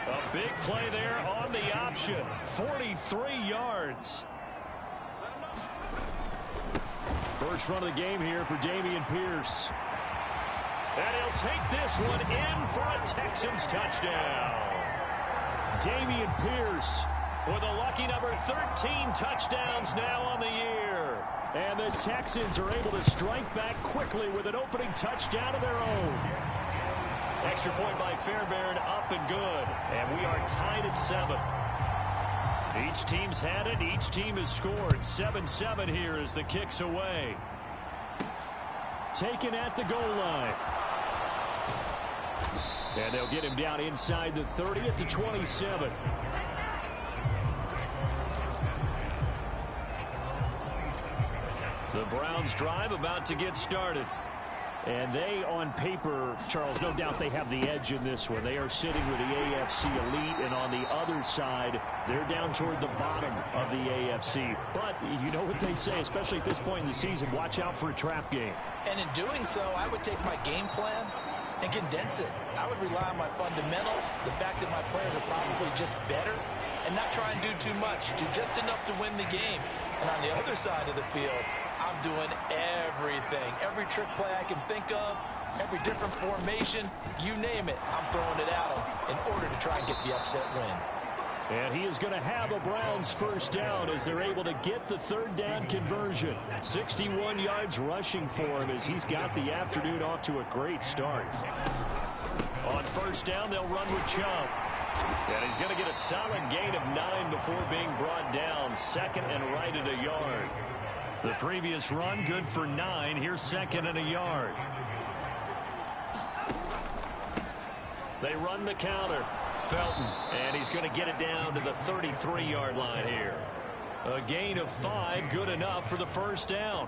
A big play there on the option. 43 yards. First run of the game here for Dameon Pierce. And he'll take this one in for a Texans touchdown. Dameon Pierce with a lucky number 13 touchdowns now on the year. And the Texans are able to strike back quickly with an opening touchdown of their own. Extra point by Fairbairn, up and good. And we are tied at 7. Each team's had it. Each team has scored. 7-7 here as the kick's away. Taken at the goal line. And they'll get him down inside the 30 at the 27. The Browns drive about to get started. And they, on paper, Charles, no doubt they have the edge in this one. They are sitting with the AFC elite, and on the other side, they're down toward the bottom of the AFC. But you know what they say, especially at this point in the season, watch out for a trap game. And in doing so, I would take my game plan and condense it. I would rely on my fundamentals, the fact that my players are probably just better, and not try and do too much, do just enough to win the game. And on the other side of the field, I'm doing everything. Every trick play I can think of, every different formation, you name it, I'm throwing it at them in order to try and get the upset win. And he is going to have a Browns first down as they're able to get the third down conversion. 61 yards rushing for him as he's got the afternoon off to a great start. On first down, they'll run with Chubb. And he's going to get a solid gain of 9 before being brought down. Second and right at a yard. The previous run good for 9. Here's second and a yard. They run the counter. Felton, and he's going to get it down to the 33-yard line here. A gain of 5, good enough for the first down.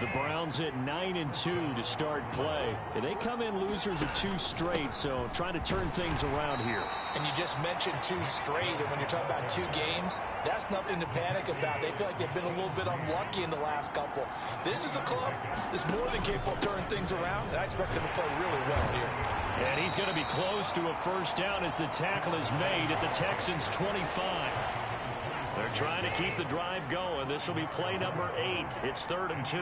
The Browns at 9-2 to start play. And they come in losers of 2 straight, so trying to turn things around here. And you just mentioned 2 straight, and when you're talking about 2 games, that's nothing to panic about. They feel like they've been a little bit unlucky in the last couple. This is a club that's more than capable of turning things around, and I expect them to play really well here. And he's going to be close to a first down as the tackle is made at the Texans' 25. They're trying to keep the drive going. This will be play number 8. It's 3rd and 2.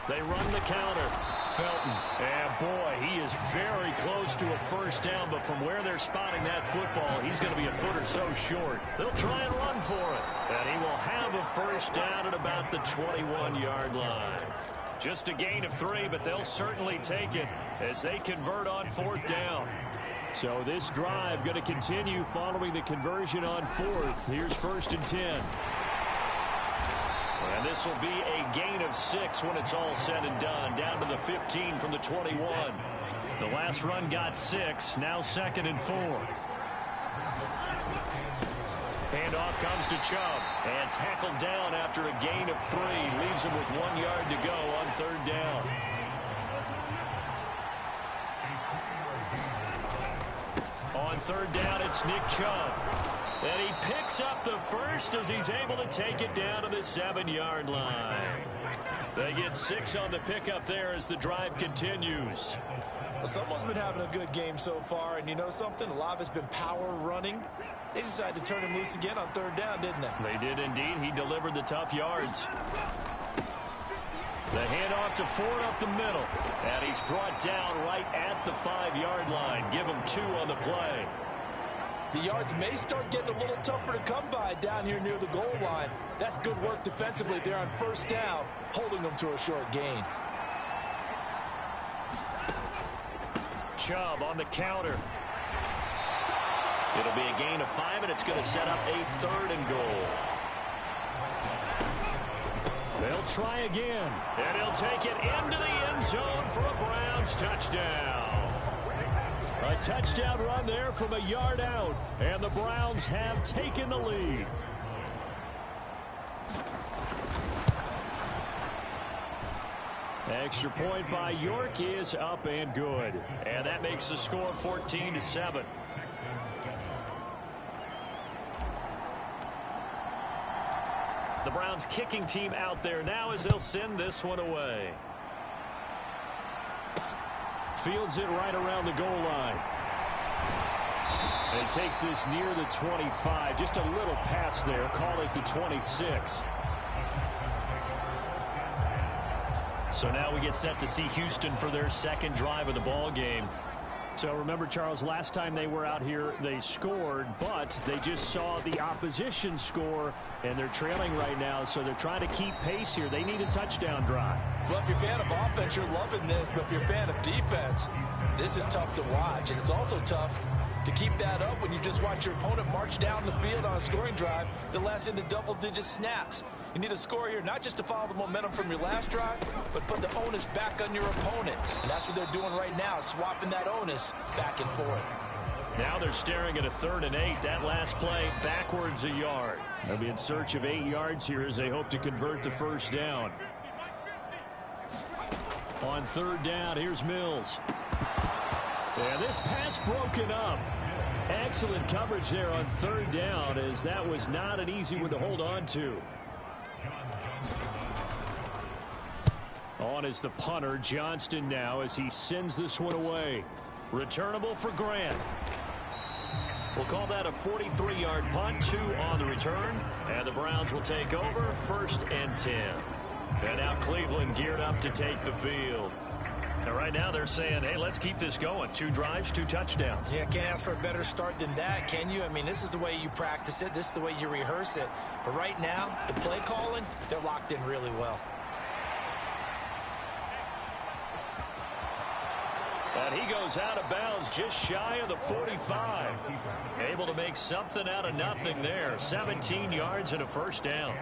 They run the counter. Felton. And boy, he is very close to a first down, but from where they're spotting that football, he's going to be a foot or so short. They'll try and run for it. And he will have a first down at about the 21-yard line. Just a gain of 3, but they'll certainly take it as they convert on 4th down. So this drive going to continue following the conversion on 4th. Here's 1st and 10. And this will be a gain of 6 when it's all said and done. Down to the 15 from the 21. The last run got 6. Now 2nd and 4. Handoff comes to Chubb. And tackled down after a gain of 3. Leaves him with 1 yard to go on 3rd down. On 3rd down, it's Nick Chubb. And he picks up the first as he's able to take it down to the 7-yard line. They get 6 on the pickup there as the drive continues. Well, someone's been having a good game so far, and you know something? A lot of it's been power running. They decided to turn him loose again on 3rd down, didn't they? They did indeed. He delivered the tough yards. The handoff to Ford up the middle. And he's brought down right at the 5-yard line. Give him 2 on the play. The yards may start getting a little tougher to come by down here near the goal line. That's good work defensively there on first down, holding them to a short gain. Chubb on the counter. It'll be a gain of 5, and it's going to set up a 3rd and goal. They'll try again, and he'll take it into the end zone for a Browns touchdown. A touchdown run there from a yard out, and the Browns have taken the lead. Extra point by York is up and good, and that makes the score 14-7. The Browns kicking team out there now as they'll send this one away. Fields it right around the goal line. And he takes this near the 25. Just a little pass there. Call it the 26. So now we get set to see Houston for their second drive of the ball game. So remember, Charles, last time they were out here, they scored, but they just saw the opposition score, and they're trailing right now, so they're trying to keep pace here. They need a touchdown drive. Well, if you're a fan of offense, you're loving this, but if you're a fan of defense, this is tough to watch, and it's also tough to keep that up when you just watch your opponent march down the field on a scoring drive that lasts into double-digit snaps. You need a score here, not just to follow the momentum from your last drive, but put the onus back on your opponent. And that's what they're doing right now, swapping that onus back and forth. Now they're staring at a 3rd and 8. That last play backwards a yard. They'll be in search of 8 yards here as they hope to convert the first down. On 3rd down, here's Mills. And this pass broken up. Excellent coverage there on 3rd down, as that was not an easy one to hold on to. On is the punter, Johnston, now as he sends this one away. Returnable for Grant. We'll call that a 43-yard punt, 2 on the return. And the Browns will take over 1st and 10. And now Cleveland geared up to take the field. And right now they're saying, hey, let's keep this going. 2 drives, 2 touchdowns. Yeah, can't ask for a better start than that, can you? I mean, this is the way you practice it. This is the way you rehearse it. But right now, the play calling, they're locked in really well. And he goes out of bounds just shy of the 45. Able to make something out of nothing there. 17 yards and a first down.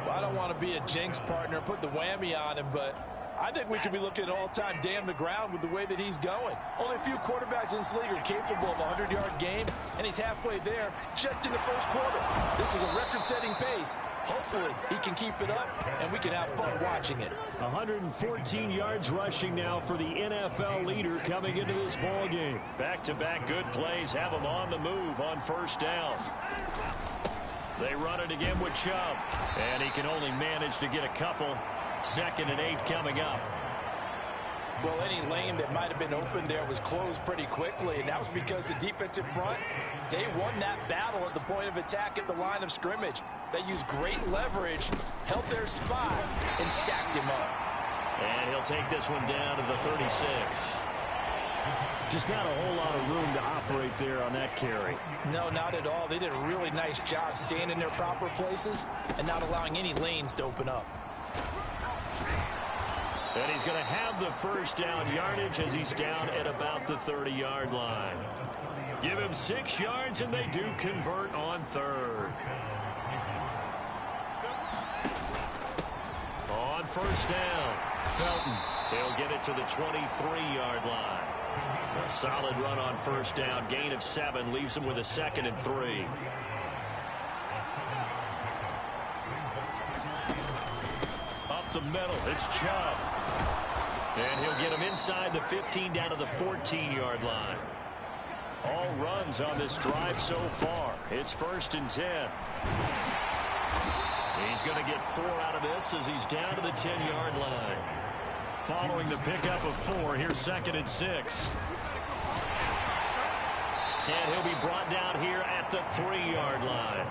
Well, I don't want to be a jinx partner, put the whammy on him, but I think we could be looking at all-time damn the ground with the way that he's going. Only a few quarterbacks in this league are capable of a 100-yard game, and he's halfway there just in the first quarter. This is a record-setting pace. Hopefully, he can keep it up, and we can have fun watching it. 114 yards rushing now for the NFL leader coming into this ball game. Back-to-back good plays have him on the move on first down. They run it again with Chubb, and he can only manage to get a couple. 2nd and 8 coming up. Well, any lane that might have been open there was closed pretty quickly, and that was because the defensive front, they won that battle at the point of attack at the line of scrimmage. They used great leverage, held their spot, and stacked him up. And he'll take this one down to the 36. Just not a whole lot of room to operate there on that carry. No, not at all. They did a really nice job staying in their proper places and not allowing any lanes to open up. And he's going to have the first down yardage as he's down at about the 30-yard line. Give him 6 yards, and they do convert on 3rd. On first down, Felton. He'll get it to the 23-yard line. A solid run on first down. Gain of 7 leaves him with a 2nd and 3. Up the middle, it's Chubb. And he'll get him inside the 15 down to the 14-yard line. All runs on this drive so far. It's 1st and 10. He's going to get 4 out of this as he's down to the 10-yard line. Following the pickup of 4, here's 2nd and 6. And he'll be brought down here at the 3-yard line.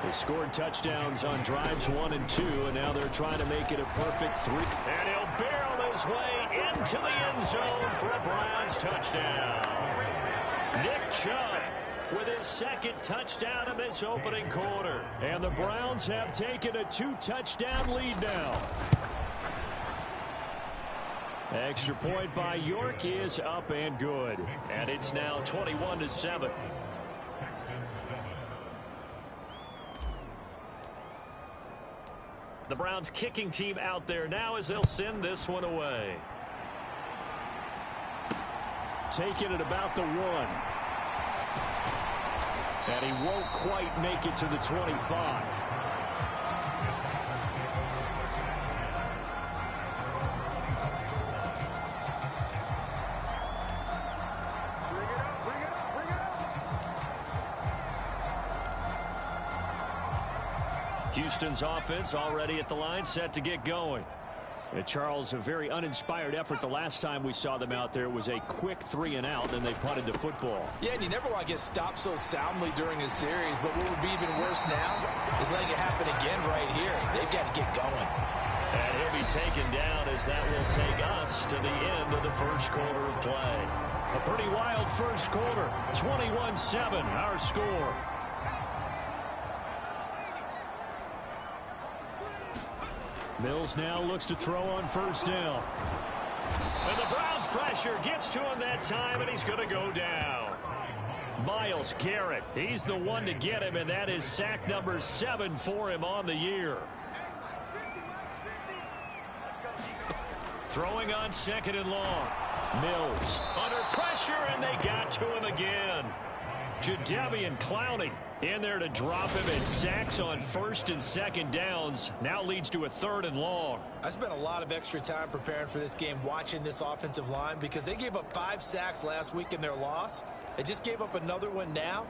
They scored touchdowns on drives 1 and 2, and now they're trying to make it a perfect 3. And he'll barrel his way into the end zone for a Browns touchdown. Nick Chubb with his second touchdown of this opening quarter. And the Browns have taken a 2-touchdown lead now. Extra point by York is up and good. And it's now 21-7. The Browns kicking team out there now as they'll send this one away. Taking it about the 1. And he won't quite make it to the 25. Houston's offense already at the line, set to get going. And Charles, a very uninspired effort the last time we saw them out there was a quick 3-and-out, and they punted the football. Yeah, and you never want to get stopped so soundly during a series, but what would be even worse now is letting it happen again right here. They've got to get going. And he'll be taken down as that will take us to the end of the first quarter of play. A pretty wild first quarter, 21-7, our score. Mills now looks to throw on first down. And the Browns pressure gets to him that time, and he's going to go down. Myles Garrett, he's the one to get him, and that is sack number 7 for him on the year. Throwing on 2nd and long. Mills under pressure, and they got to him again. Jadeveon Clowney in there to drop him, and sacks on 1st and 2nd downs now leads to a 3rd and long. I spent a lot of extra time preparing for this game, watching this offensive line, because they gave up 5 sacks last week in their loss. They just gave up another one now.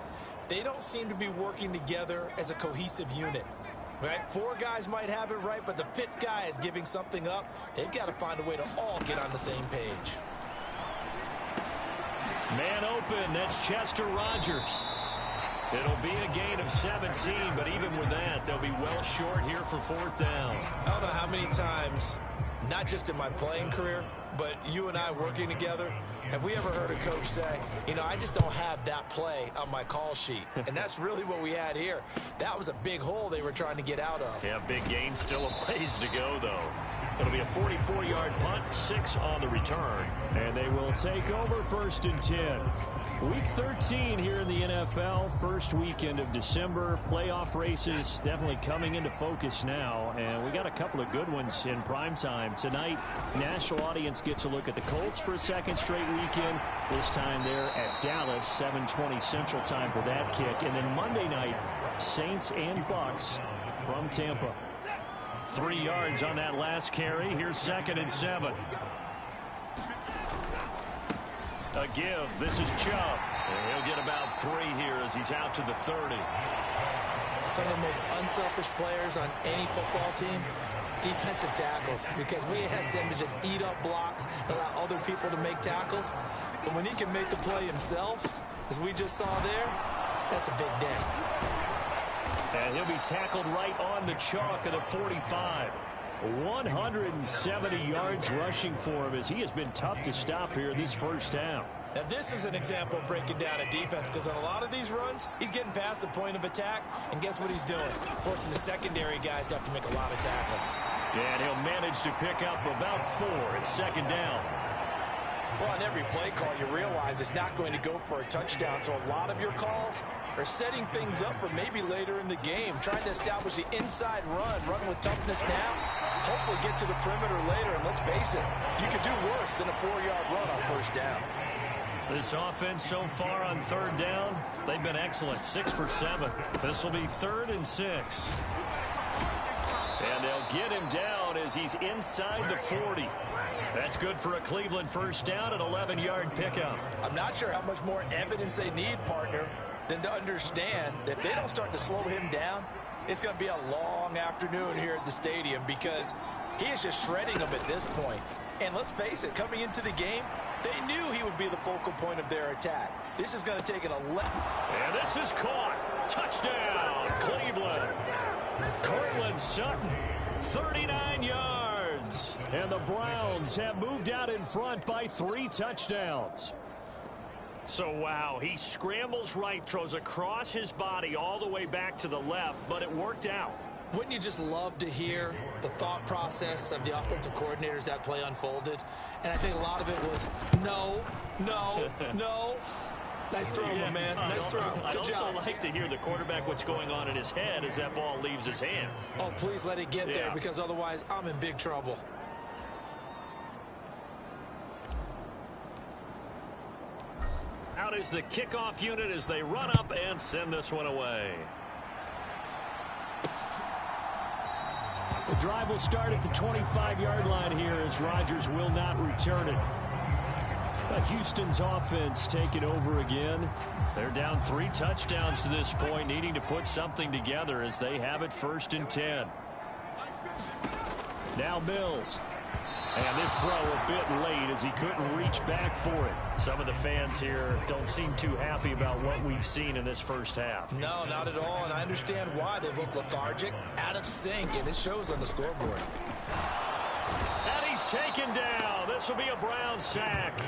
They don't seem to be working together as a cohesive unit. Right? 4 guys might have it right, but the 5th guy is giving something up. They've got to find a way to all get on the same page. Man open, that's Chester Rogers. It'll be a gain of 17, but even with that, they'll be well short here for 4th down. I don't know how many times, not just in my playing career, but you and I working together, have we ever heard a coach say, you know, I just don't have that play on my call sheet. And that's really what we had here. That was a big hole they were trying to get out of. Yeah, big gain, still a ways to go, though. It'll be a 44-yard punt, 6 on the return. And they will take over 1st and 10. Week 13 here in the NFL, first weekend of December. Playoff races definitely coming into focus now, and we got a couple of good ones in prime time. Tonight, national audience gets a look at the Colts for a 2nd straight weekend. This time they're at Dallas, 7:20 Central Time for that kick. And then Monday night, Saints and Bucks from Tampa. 3 yards on that last carry. Here's 2nd and 7. A give. This is Chubb. And he'll get about 3 here as he's out to the 30. Some of the most unselfish players on any football team, defensive tackles, because we ask them to just eat up blocks, allow other people to make tackles. But when he can make the play himself, as we just saw there, that's a big day. And he'll be tackled right on the chalk of the 45. 170 yards rushing for him as he has been tough to stop here this first half. Now this is an example of breaking down a defense, because on a lot of these runs, he's getting past the point of attack, and guess what he's doing? Forcing the secondary guys to have to make a lot of tackles. Yeah, and he'll manage to pick up about 4 at 2nd down. Well, on every play call, you realize it's not going to go for a touchdown, so a lot of your calls are setting things up for maybe later in the game, trying to establish the inside run with toughness now, hopefully get to the perimeter later, and let's face it, you could do worse than a 4-yard run on 1st down. This offense so far on 3rd down, they've been excellent, 6 for 7. This will be 3rd and 6. And they'll get him down as he's inside the 40. That's good for a Cleveland 1st down, an 11-yard pickup. I'm not sure how much more evidence they need, partner, than to understand that if they don't start to slow him down, it's going to be a long afternoon here at the stadium, because he is just shredding them at this point. And let's face it, coming into the game, they knew he would be the focal point of their attack. This is going to take an 11. And this is caught. Touchdown, Cleveland. Cortland Sutton, 39 yards. And the Browns have moved out in front by 3 touchdowns. So, wow, he scrambles right, throws across his body all the way back to the left, but it worked out. Wouldn't you just love to hear the thought process of the offensive coordinators that play unfolded? And I think a lot of it was no, no, no. Nice throw, my man. Nice throw. Good job. I'd also like to hear the quarterback what's going on in his head as that ball leaves his hand. Oh, please let it get there, because otherwise I'm in big trouble. Out is the kickoff unit as they run up and send this one away. The drive will start at the 25-yard line here as Rodgers will not return it. Houston's offense taking over again. They're down 3 touchdowns to this point, needing to put something together as they have it 1st and 10. Now Mills. And this throw a bit late as he couldn't reach back for it. Some of the fans here don't seem too happy about what we've seen in this first half. No, not at all, and I understand why. They look lethargic, out of sync, and it shows on the scoreboard. And he's taken down. This will be a Brown sack.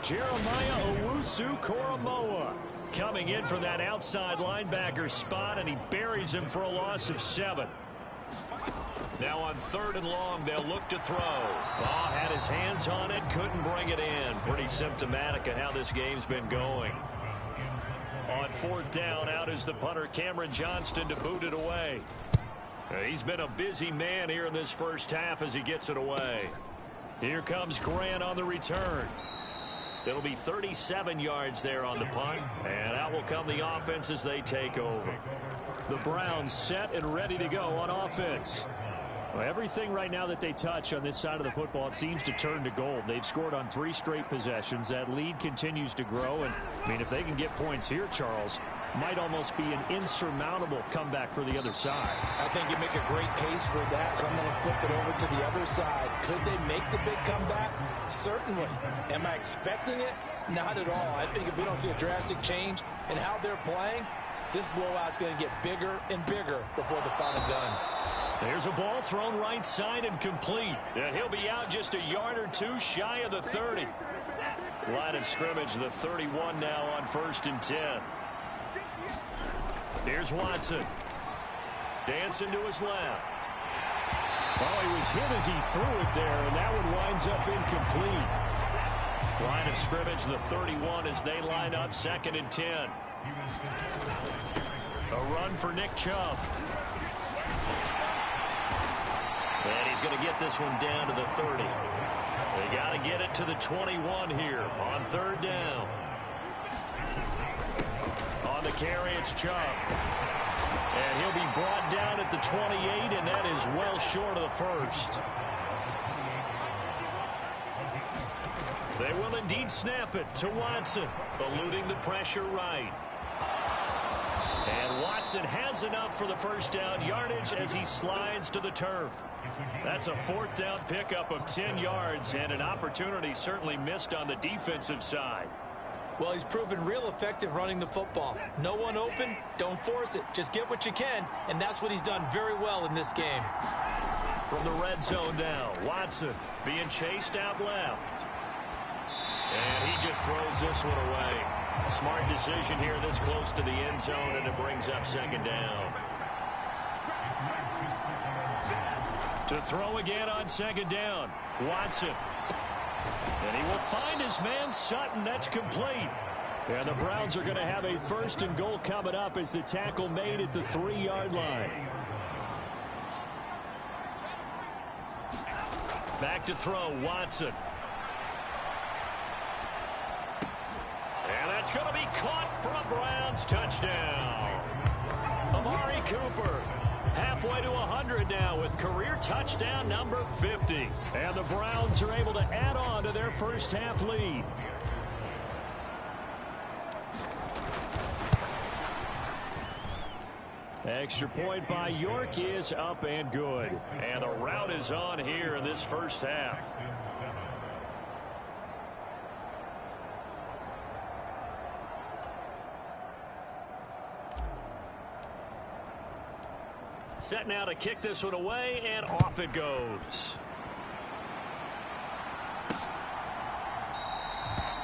Jeremiah Owusu-Koramoah coming in from that outside linebacker spot, and he buries him for a loss of 7. Now on 3rd and long, they'll look to throw. Oh, had his hands on it, couldn't bring it in. Pretty symptomatic of how this game's been going. On 4th down, out is the punter, Cameron Johnston, to boot it away. He's been a busy man here in this first half as he gets it away. Here comes Grant on the return. It'll be 37 yards there on the punt, and out will come the offense as they take over. The Browns set and ready to go on offense. Well, everything right now that they touch on this side of the football, it seems to turn to gold. They've scored on 3 straight possessions. That lead continues to grow, and I mean, if they can get points here, Charles, might almost be an insurmountable comeback for the other side. I think you make a great case for that, so I'm going to flip it over to the other side. Could they make the big comeback? Certainly. Am I expecting it? Not at all. I think if we don't see a drastic change in how they're playing, this blowout's going to get bigger and bigger before the final gun. There's a ball thrown right side and complete. And he'll be out just a yard or 2 shy of the 30. Line of scrimmage, the 31 now on 1st and 10. Here's Watson. Dancing to his left. Oh, he was hit as he threw it there, and that one winds up incomplete. Line of scrimmage, the 31 as they line up 2nd and 10. A run for Nick Chubb. And he's going to get this one down to the 30. They got to get it to the 21 here on 3rd down. On the carry, it's Chubb. And he'll be brought down at the 28, and that is well short of the 1st. They will indeed snap it to Watson, eluding the pressure right. And Watson has enough for the 1st down yardage as he slides to the turf. That's a 4th down pickup of 10 yards and an opportunity certainly missed on the defensive side. Well, he's proven real effective running the football. No one open, don't force it. Just get what you can, and that's what he's done very well in this game. From the red zone now, Watson being chased out left. And he just throws this one away. Smart decision here this close to the end zone, and it brings up 2nd down. To throw again on 2nd down, Watson. And he will find his man Sutton. That's complete. And the Browns are going to have a 1st and goal coming up as the tackle made at the 3-yard line. Back to throw, Watson. And that's going to be caught for a Browns touchdown. Amari Cooper halfway to 100 now with career touchdown number 50. And the Browns are able to add on to their first half lead. Extra point by York is up and good. And the route is on here in this first half. Set now to kick this one away, and off it goes.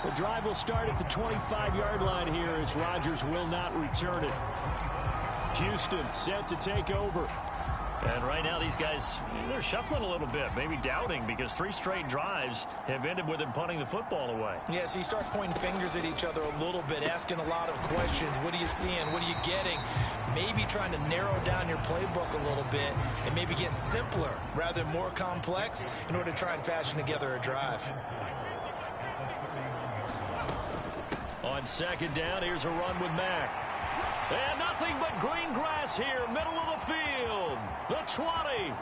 The drive will start at the 25-yard line here as Rodgers will not return it. Houston set to take over. And right now these guys, they're shuffling a little bit, maybe doubting, because 3 straight drives have ended with them punting the football away. Yeah, so you start pointing fingers at each other a little bit, asking a lot of questions. What are you seeing? What are you getting? Maybe trying to narrow down your playbook a little bit and maybe get simpler rather than more complex in order to try and fashion together a drive. On second down, here's a run with Mack. And nothing but green grass here, middle of the field. The 20.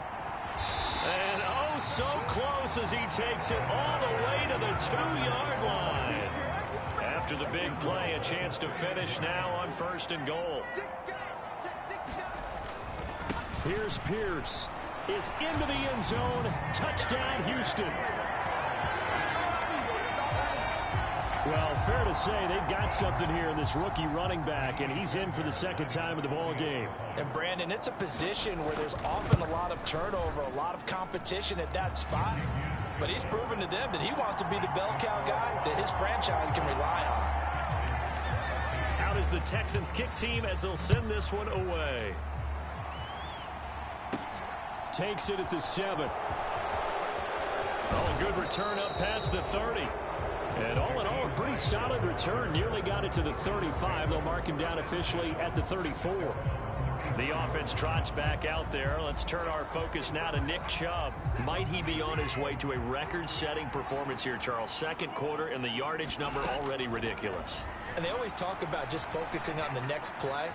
And oh, so close as he takes it all the way to the 2-yard line. After the big play, a chance to finish now on 1st and goal. Here's Pierce. Is into the end zone. Touchdown, Houston. Well, fair to say they've got something here in this rookie running back, and he's in for the 2nd time of the ball game. And, Brandon, it's a position where there's often a lot of turnover, a lot of competition at that spot. But he's proven to them that he wants to be the bell cow guy that his franchise can rely on. Out is the Texans kick team as they'll send this one away. Takes it at the 7. Oh, a good return up past the 30. And all in all, a pretty solid return. Nearly got it to the 35. They'll mark him down officially at the 34. The offense trots back out there. Let's turn our focus now to Nick Chubb. Might he be on his way to a record-setting performance here, Charles? 2nd quarter, and the yardage number already ridiculous. And they always talk about just focusing on the next play.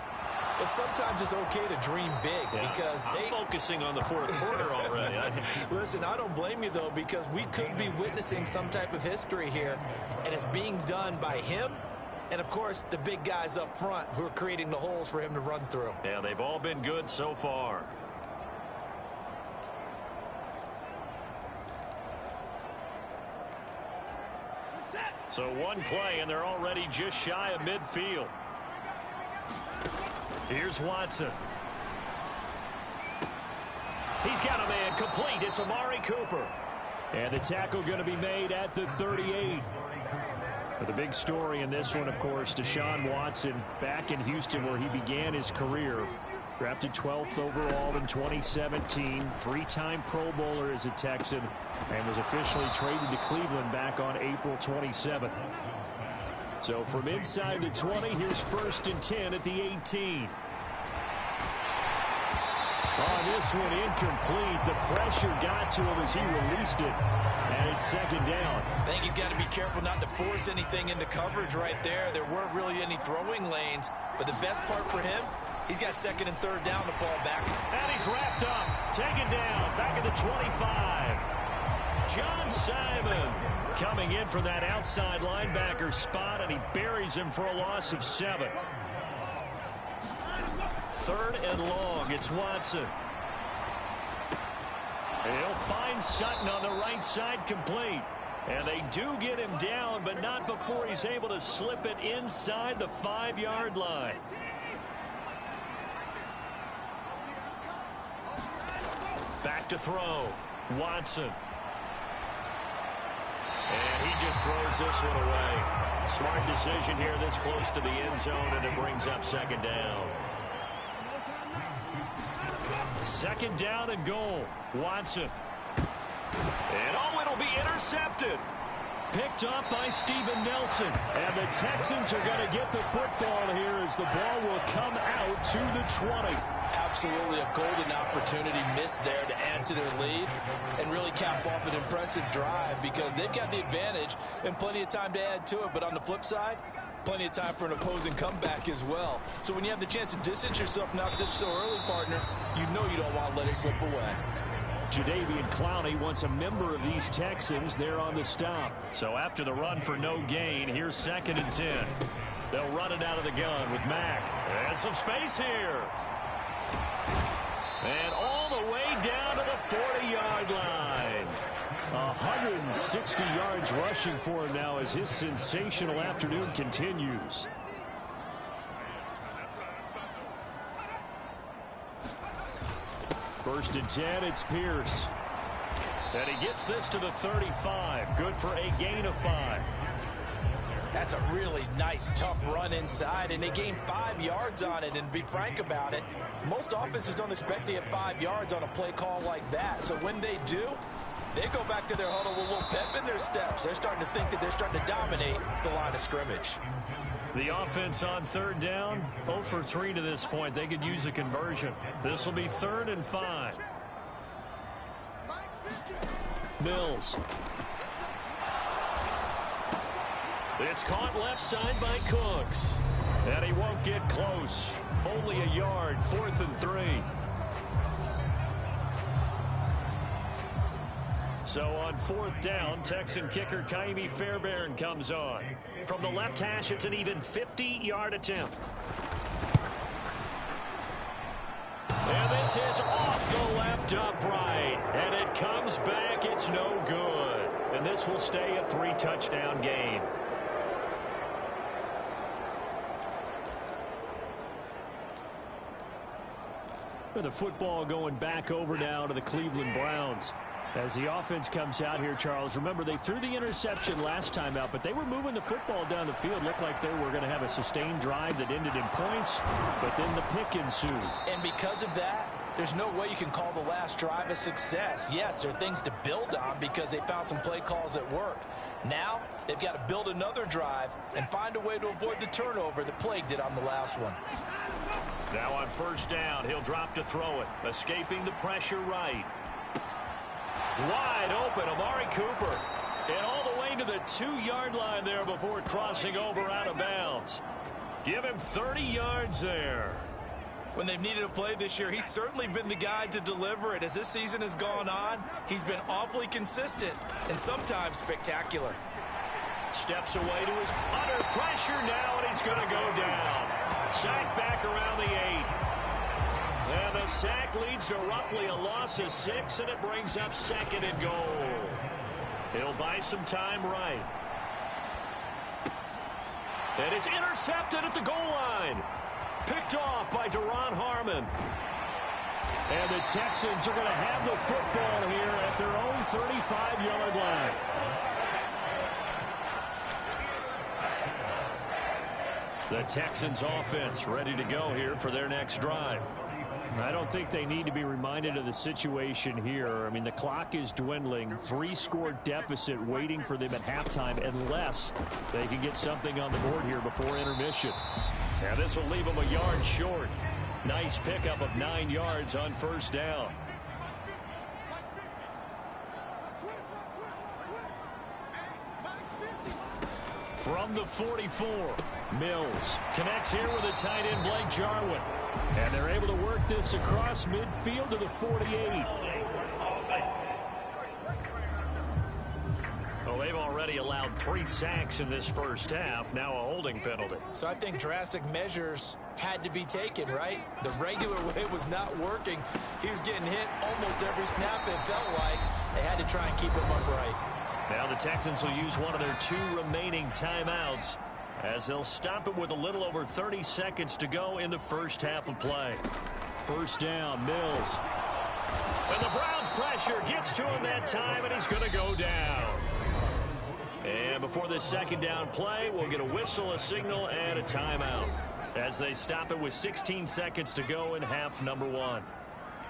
But sometimes it's okay to dream big because I'm focusing on the 4th quarter already. Listen, I don't blame you, though, because we could be witnessing some type of history here, and it's being done by him and, of course, the big guys up front who are creating the holes for him to run through. Yeah, they've all been good so far. So one play, and they're already just shy of midfield. Here's Watson. He's got a man complete. It's Amari Cooper. And the tackle going to be made at the 38. But the big story in this one, of course, Deshaun Watson back in Houston where he began his career. Drafted 12th overall in 2017. 3-time Pro Bowler as a Texan. And was officially traded to Cleveland back on April 27th. So from inside the 20, here's 1st and 10 at the 18. Oh, this one incomplete. The pressure got to him as he released it. And it's 2nd down. I think he's got to be careful not to force anything into coverage right there. There weren't really any throwing lanes. But the best part for him, he's got 2nd and 3rd down to fall back. And he's wrapped up. Taken down. Back at the 25. John Simon coming in from that outside linebacker spot, and he buries him for a loss of 7. 3rd and long. It's Watson. He'll find Sutton on the right side complete. And they do get him down, but not before he's able to slip it inside the 5-yard line. Back to throw. Watson. And he just throws this one away. Smart decision here this close to the end zone, and it brings up 2nd down. 2nd down and goal. Watson. And oh, it'll be intercepted. Picked up by Steven Nelson. And the Texans are going to get the football here as the ball will come out to the 20. Absolutely a golden opportunity missed there to add to their lead and really cap off an impressive drive because they've got the advantage and plenty of time to add to it. But on the flip side, plenty of time for an opposing comeback as well. So when you have the chance to distance yourself not just so early, partner, you know you don't want to let it slip away. Jadeveon Clowney wants a member of these Texans there on the stop. So after the run for no gain, here's 2nd and 10. They'll run it out of the gun with Mack. And some space here. And all the way down to the 40-yard line. 160 yards rushing for him now as his sensational afternoon continues. First and 10, it's Pierce. And he gets this to the 35. Good for a gain of 5. That's a really nice, tough run inside, and they gained 5 yards on it. And to be frank about it, most offenses don't expect to get 5 yards on a play call like that. So when they do, they go back to their huddle with a little pep in their steps. They're starting to think that they're starting to dominate the line of scrimmage. The offense on third down, 0 for 3 to this point. They could use a conversion. This will be 3rd and 5. Mills. It's caught left side by Cooks. And he won't get close. Only a yard, 4th and 3. So on 4th down, Texan kicker Ka'imi Fairbairn comes on. From the left hash, it's an even 50-yard attempt. And this is off the left upright. And it comes back. It's no good. And this will stay a 3-touchdown game. With the football going back over now to the Cleveland Browns. As the offense comes out here, Charles, remember they threw the interception last time out, but they were moving the football down the field. Looked like they were going to have a sustained drive that ended in points, but then the pick ensued. And because of that, there's no way you can call the last drive a success. Yes, there are things to build on because they found some play calls that worked. Now, they've got to build another drive and find a way to avoid the turnover that plagued it on the last one. Now on 1st down, he'll drop to throw it, escaping the pressure right. Wide open, Amari Cooper. And all the way to the 2-yard line there before crossing over out of bounds. Give him 30 yards there. When they've needed a play this year, he's certainly been the guy to deliver it. As this season has gone on, he's been awfully consistent and sometimes spectacular. Steps away to his under pressure now, and he's going to go down. Sack back around the 8. And the sack leads to roughly a loss of 6, and it brings up 2nd and goal. He'll buy some time right. And it's intercepted at the goal line. Picked off by Duron Harmon. And the Texans are going to have the football here at their own 35-yard line. The Texans offense ready to go here for their next drive. I don't think they need to be reminded of the situation here. I mean, the clock is dwindling. 3-score deficit waiting for them at halftime unless they can get something on the board here before intermission. And this will leave them a yard short. Nice pickup of 9 yards on 1st down. From the 44, Mills connects here with a tight end, Blake Jarwin. And they're able to work this across midfield to the 48. Well, they've already allowed 3 sacks in this first half. Now a holding penalty. So I think drastic measures had to be taken, right? The regular way was not working. He was getting hit almost every snap, it felt like. They had to try and keep him upright. Now the Texans will use one of their 2 remaining timeouts as they'll stop it with a little over 30 seconds to go in the first half of play. 1st down, Mills. And the Browns pressure gets to him that time, and he's going to go down. And before this 2nd down play, we'll get a whistle, a signal, and a timeout as they stop it with 16 seconds to go in half number 1.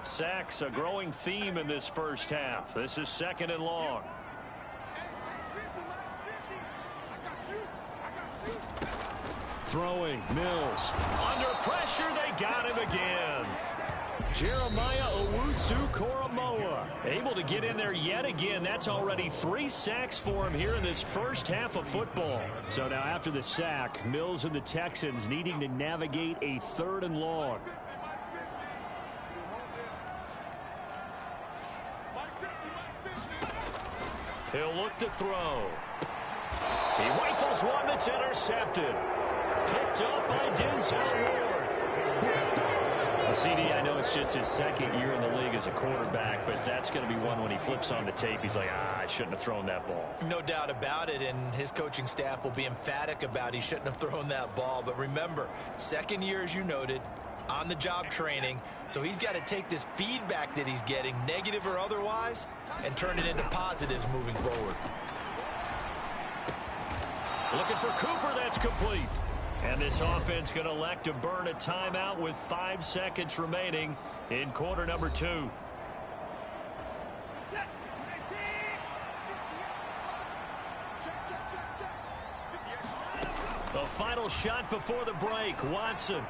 Sacks, a growing theme in this first half. This is 2nd and long. Throwing, Mills. Under pressure, they got him again. Jeremiah Owusu-Koramoah able to get in there yet again. That's already 3 sacks for him here in this first half of football. So now after the sack, Mills and the Texans needing to navigate a 3rd and long. He'll look to throw. He rifles one that's intercepted. Picked up by Denzel Ward. CD, I know it's just his 2nd year in the league as a quarterback, but that's going to be one when he flips on the tape. He's like, I shouldn't have thrown that ball. No doubt about it, and his coaching staff will be emphatic about he shouldn't have thrown that ball. But remember, 2nd year, as you noted, on-the-job training. So he's got to take this feedback that he's getting, negative or otherwise, and turn it into positives moving forward. Looking for Cooper. That's complete. And this offense going to elect to burn a timeout with 5 seconds remaining in quarter number 2. The final shot before the break. Watson.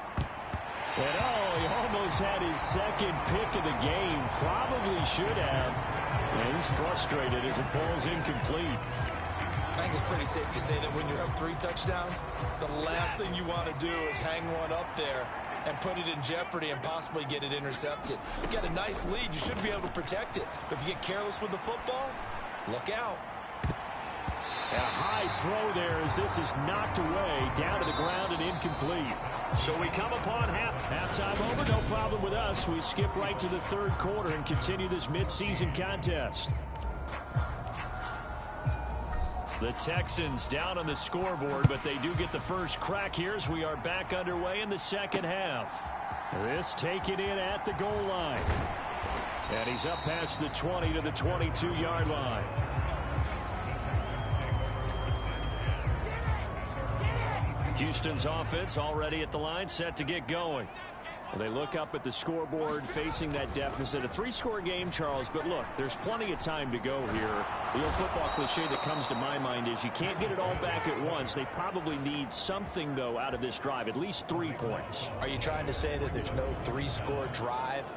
And he almost had his second pick of the game. Probably should have. And he's frustrated as it falls incomplete. I think it's pretty safe to say that when you're up 3 touchdowns, the last thing you want to do is hang one up there and put it in jeopardy and possibly get it intercepted. You got a nice lead. You should be able to protect it. But if you get careless with the football, look out. A high throw there as this is knocked away, down to the ground and incomplete. So we come upon halftime over. No problem with us. We skip right to the third quarter and continue this midseason contest. The Texans down on the scoreboard, but they do get the first crack here as we are back underway in the second half. This taken in at the goal line. And he's up past the 20 to the 22-yard line. Houston's offense already at the line, set to get going. Well, they look up at the scoreboard, facing that deficit. A 3-score game, Charles, but look, there's plenty of time to go here. The old football cliche that comes to my mind is you can't get it all back at once. They probably need something, though, out of this drive, at least 3 points. Are you trying to say that there's no 3-score drive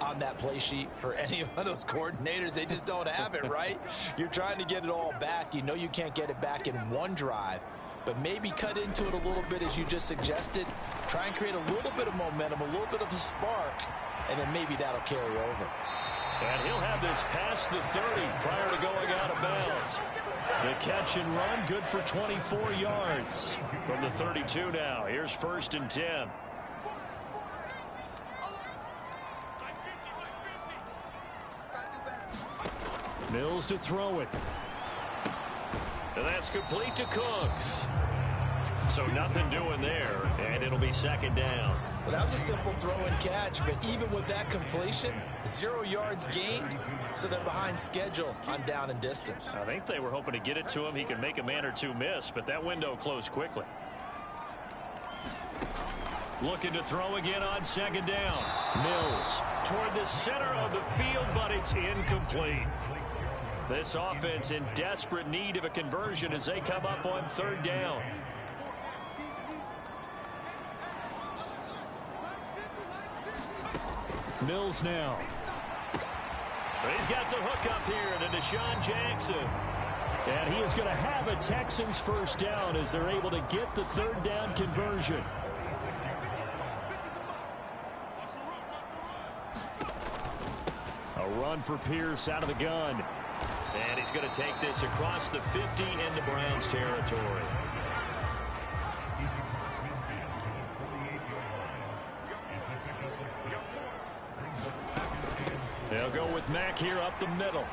on that play sheet for any of those coordinators? They just don't have it, right? You're trying to get it all back. You know you can't get it back in one drive. But maybe cut into it a little bit as you just suggested. Try and create a little bit of momentum, a little bit of a spark, and then maybe that'll carry over. And he'll have this past the 30 prior to going out of bounds. The catch and run, good for 24 yards. From the 32 now, here's 1st and 10. Mills to throw it. And that's complete to Cooks. So nothing doing there, and it'll be 2nd down. Well, that was a simple throw and catch, but even with that completion, 0 yards gained, so they're behind schedule on down and distance. I think they were hoping to get it to him. He could make a man or two miss, but that window closed quickly. Looking to throw again on 2nd down. Mills toward the center of the field, but it's incomplete. This offense in desperate need of a conversion as they come up on 3rd down. Mills now. But he's got the hook up here to Deshaun Jackson. And he is going to have a Texans 1st down as they're able to get the 3rd down conversion. A run for Pierce out of the gun. And he's going to take this across the 50 into Browns territory. They'll go with Mack here up the middle.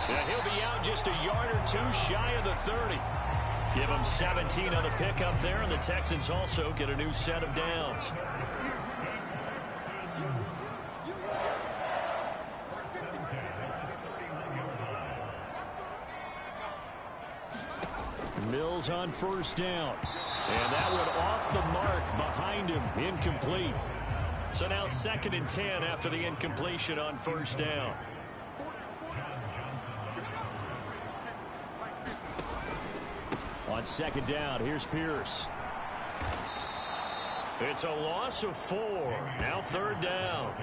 And he'll be out just a yard or two shy of the 30. Give him 17 on the pickup there, and the Texans also get a new set of downs. Mills on 1st down. And that one off the mark behind him. Incomplete. So now 2nd and 10 after the incompletion on 1st down. On 2nd down, here's Pierce. It's a loss of 4. Now 3rd down.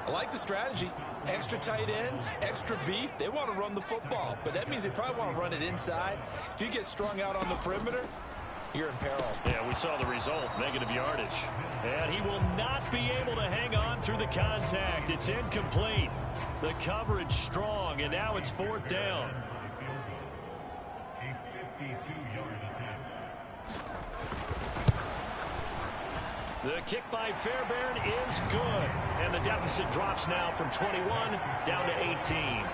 I like the strategy. Extra tight ends, extra beef. They want to run the football, but that means they probably want to run it inside. If you get strung out on the perimeter, you're in peril. Yeah, we saw the result, negative yardage. And he will not be able to hang on through the contact. It's incomplete. The coverage strong, and now it's 4th down. The kick by Fairbairn is good. And the deficit drops now from 21 down to 18.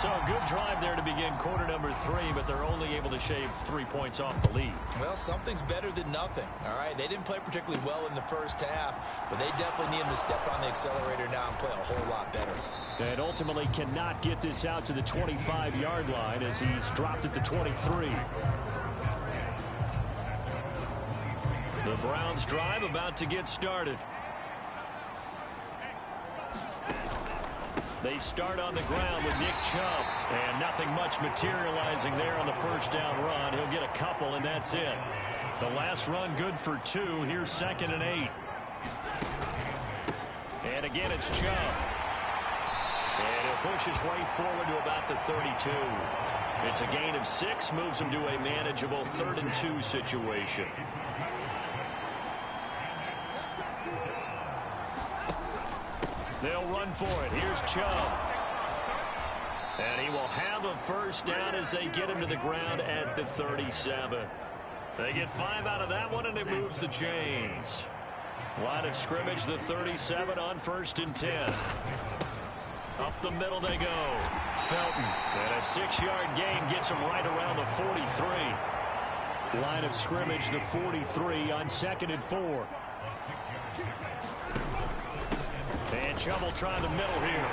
So a good drive there to begin quarter number 3, but they're only able to shave 3 points off the lead. Well, something's better than nothing, all right? They didn't play particularly well in the first half, but they definitely need him to step on the accelerator now and play a whole lot better. And ultimately cannot get this out to the 25-yard line as he's dropped at the 23. The Browns drive about to get started. They start on the ground with Nick Chubb, and nothing much materializing there on the first down run. He'll get a couple, and that's it. The last run good for 2. Here's 2nd and 8. And again, it's Chubb. And he'll push his way forward to about the 32. It's a gain of 6, moves him to a manageable 3rd and 2 situation. They'll run for it. Here's Chubb. And he will have a first down as they get him to the ground at the 37. They get 5 out of that one, and it moves the chains. Line of scrimmage, the 37 on 1st and 10. Up the middle they go. Felton. And a 6-yard gain gets him right around the 43. Line of scrimmage, the 43 on 2nd and 4. And Chubb will try the middle here.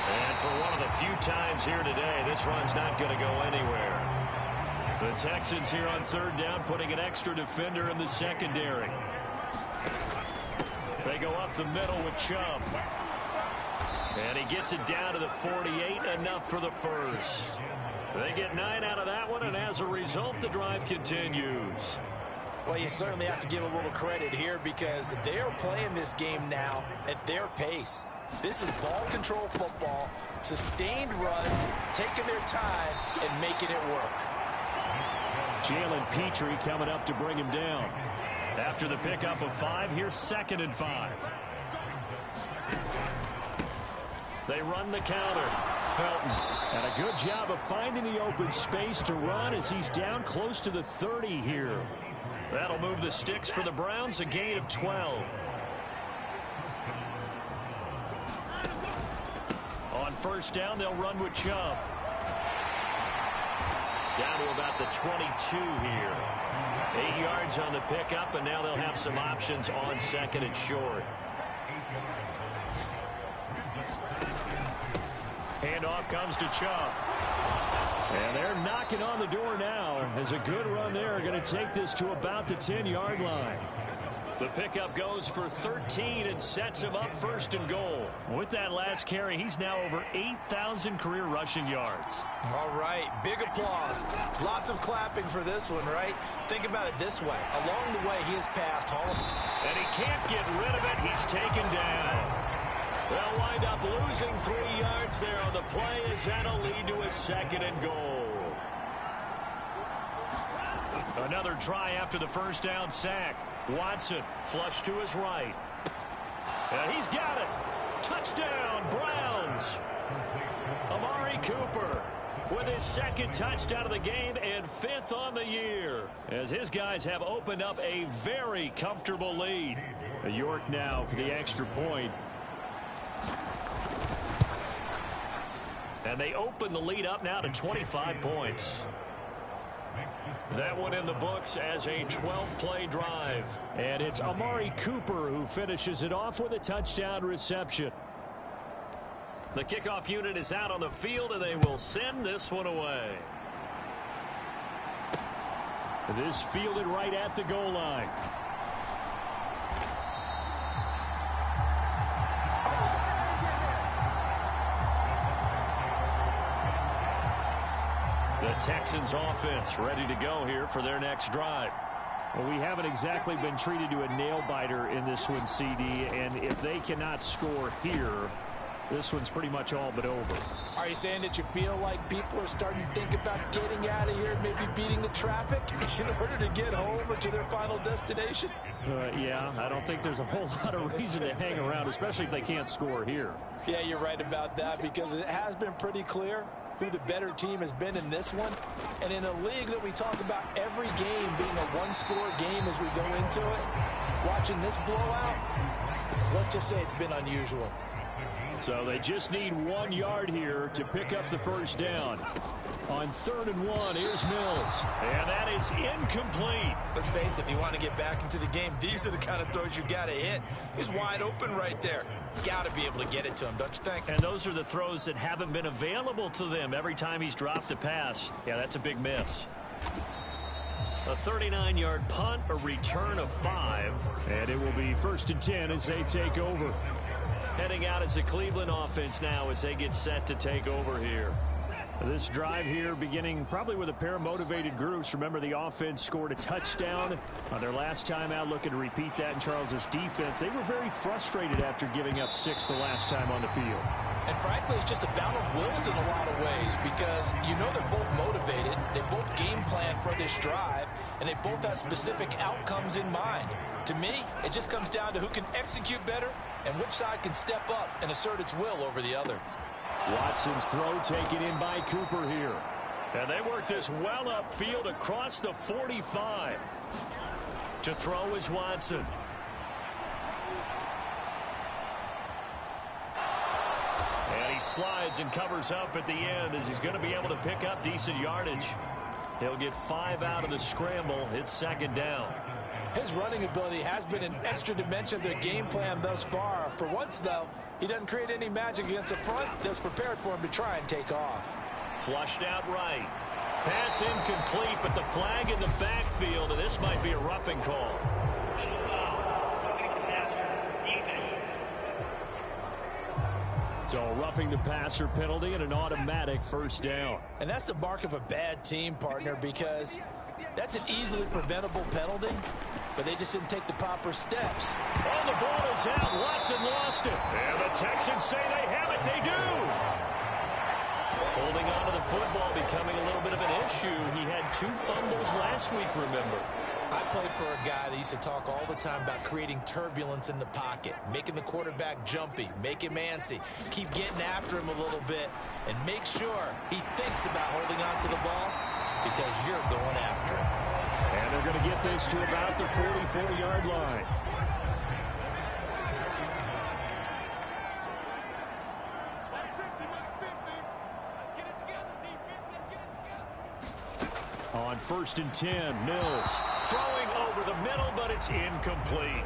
And for one of the few times here today, this run's not going to go anywhere. The Texans here on 3rd down, putting an extra defender in the secondary. They go up the middle with Chubb. And he gets it down to the 48, enough for the first. They get 9 out of that one, and as a result, the drive continues. Well, you certainly have to give a little credit here because they're playing this game now at their pace. This is ball control football, sustained runs, taking their time, and making it work. Jalen Petrie coming up to bring him down. After the pickup of 5, here's 2nd and 5. They run the counter. Felton. And a good job of finding the open space to run as he's down close to the 30 here. That'll move the sticks for the Browns, a gain of 12. On 1st down, they'll run with Chubb. Down to about the 22 here. 8 yards on the pickup, and now they'll have some options on 2nd and short. Handoff comes to Chubb. And they're knocking on the door now. As a good run there, going to take this to about the 10-yard line. The pickup goes for 13 and sets him up 1st and goal. With that last carry, he's now over 8,000 career rushing yards. All right, big applause. Lots of clapping for this one, right? Think about it this way. Along the way, he has passed home. And he can't get rid of it. He's taken down. They'll wind up losing 3 yards there on the play as that'll lead to a 2nd and goal. Another try after the first down sack. Watson flush to his right. And he's got it. Touchdown, Browns. Amari Cooper with his 2nd touchdown of the game and 5th on the year, as his guys have opened up a very comfortable lead. York now for the extra point. And they open the lead up now to 25 points. That one in the books as a 12-play drive. And it's Amari Cooper who finishes it off with a touchdown reception. The kickoff unit is out on the field, and they will send this one away. This fielded right at the goal line. The Texans offense ready to go here for their next drive. Well, we haven't exactly been treated to a nail-biter in this one, CD, and if they cannot score here, this one's pretty much all but over. Are you saying that you feel like people are starting to think about getting out of here, maybe beating the traffic in order to get home or to their final destination? Yeah, I don't think there's a whole lot of reason to hang around, especially if they can't score here. Yeah, you're right about that, because it has been pretty clear who the better team has been in this one. And in a league that we talk about every game being a one-score game as we go into it, watching this blowout, let's just say it's been unusual. So they just need 1 yard here to pick up the first down. On 3rd and 1, here's Mills. And that is incomplete. Let's face it, if you want to get back into the game, these are the kind of throws you got to hit. He's wide open right there. Got to be able to get it to him, don't you think? And those are the throws that haven't been available to them every time he's dropped a pass. Yeah, that's a big miss. A 39-yard punt, a return of 5. And it will be 1st and 10 as they take over. Heading out as the Cleveland offense now as they get set to take over here. This drive here beginning probably with a pair of motivated groups. Remember, the offense scored a touchdown on their last time out, looking to repeat that in Charles's defense. They were very frustrated after giving up 6 the last time on the field. And frankly, it's just a battle of wills in a lot of ways because you know they're both motivated. They both game plan for this drive, and they both have specific outcomes in mind. To me, it just comes down to who can execute better and which side can step up and assert its will over the other. Watson's throw taken in by Cooper here. And they work this well upfield across the 45. To throw is Watson. And he slides and covers up at the end as he's going to be able to pick up decent yardage. He'll get 5 out of the scramble. It's 2nd down. His running ability has been an extra dimension of the game plan thus far. For once, though, he doesn't create any magic against the front that's prepared for him to try and take off. Flushed out right. Pass incomplete, but the flag in the backfield, and this might be a roughing call. So roughing the passer penalty and an automatic 1st down. And that's the mark of a bad team, partner, because that's an easily preventable penalty, but they just didn't take the proper steps. Oh, the ball is out. Watson lost it. And the Texans say they have it. They do. Holding on to the football becoming a little bit of an issue. He had 2 fumbles last week, remember. I played for a guy that used to talk all the time about creating turbulence in the pocket, making the quarterback jumpy, make him antsy, keep getting after him a little bit, and make sure he thinks about holding on to the ball because you're going after him. And they're going to get this to about the 44-yard line. On 1st and 10, Mills throwing over the middle, but it's incomplete.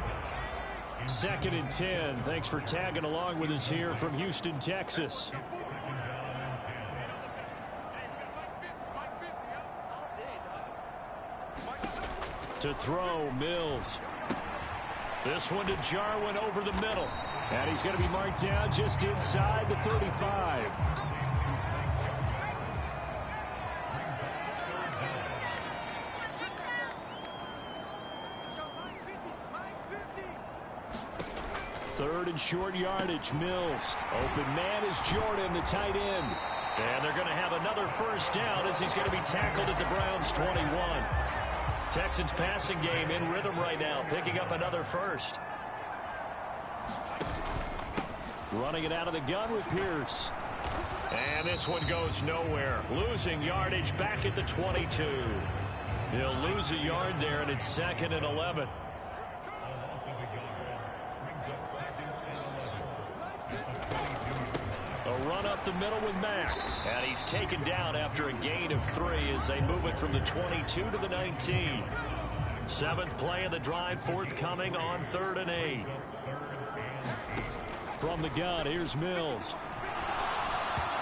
2nd and 10. Thanks for tagging along with us here from Houston, Texas. To throw, Mills. This one to Jarwin over the middle. And he's going to be marked down just inside the 35. Third and short yardage, Mills. Open man is Jordan, the tight end. And they're going to have another 1st down as he's going to be tackled at the Browns' 21. Texans passing game in rhythm right now, picking up another 1st. Running it out of the gun with Pierce. And this one goes nowhere. Losing yardage back at the 22. He'll lose a yard there, and it's 2nd and 11. A run up the middle with Mack. And he's taken down after a gain of 3 as they move it from the 22 to the 19. 7th play of the drive forthcoming on 3rd and 8. From the gun, here's Mills.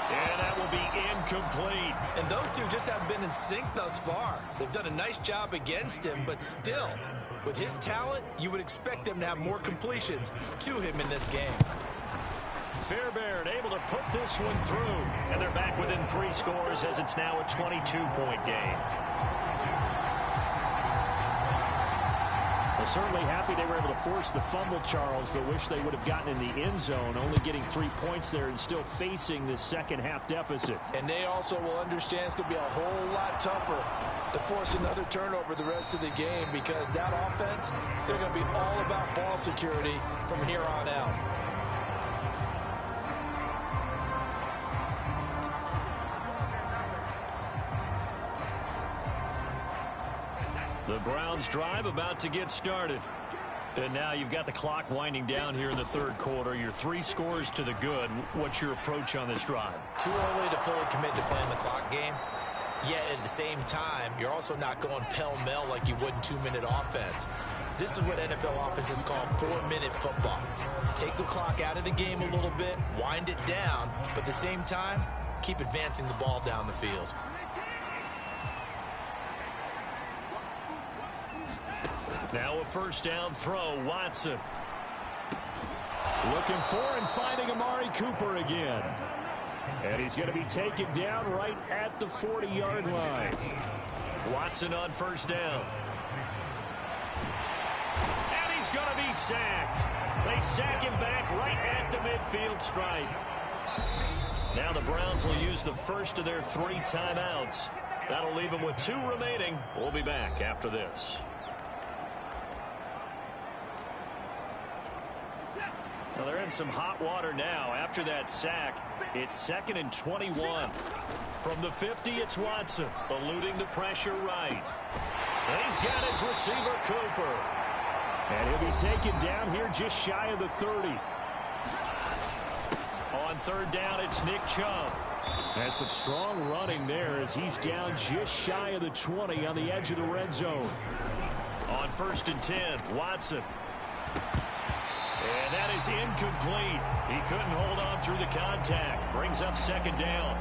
And that will be incomplete. And those two just haven't been in sync thus far. They've done a nice job against him, but still, with his talent, you would expect them to have more completions to him in this game. Fairbairn able to put this one through. And they're back within 3 scores as it's now a 22-point game. Well, certainly happy they were able to force the fumble, Charles, but wish they would have gotten in the end zone, only getting 3 points there and still facing this second-half deficit. And they also will understand it's going to be a whole lot tougher to force another turnover the rest of the game because that offense, they're going to be all about ball security from here on out. The Browns drive about to get started. And now you've got the clock winding down here in the third quarter. Your 3 scores to the good. What's your approach on this drive? Too early to fully commit to playing the clock game. Yet at the same time, you're also not going pell-mell like you would in 2-minute offense. This is what NFL offenses call 4-minute football. Take the clock out of the game a little bit, wind it down, but at the same time, keep advancing the ball down the field. Now a first down throw, Watson. Looking for and finding Amari Cooper again. And he's going to be taken down right at the 40-yard line. Watson on first down. And he's going to be sacked. They sack him back right at the midfield stripe. Now the Browns will use the first of their 3 timeouts. That'll leave them with 2 remaining. We'll be back after this. Well, they're in some hot water now. After that sack, it's 2nd and 21. From the 50, it's Watson, eluding the pressure right. And he's got his receiver, Cooper. And he'll be taken down here just shy of the 30. On third down, it's Nick Chubb. And some strong running there as he's down just shy of the 20 on the edge of the red zone. On 1st and 10, Watson. And that is incomplete. He couldn't hold on through the contact. Brings up 2nd down.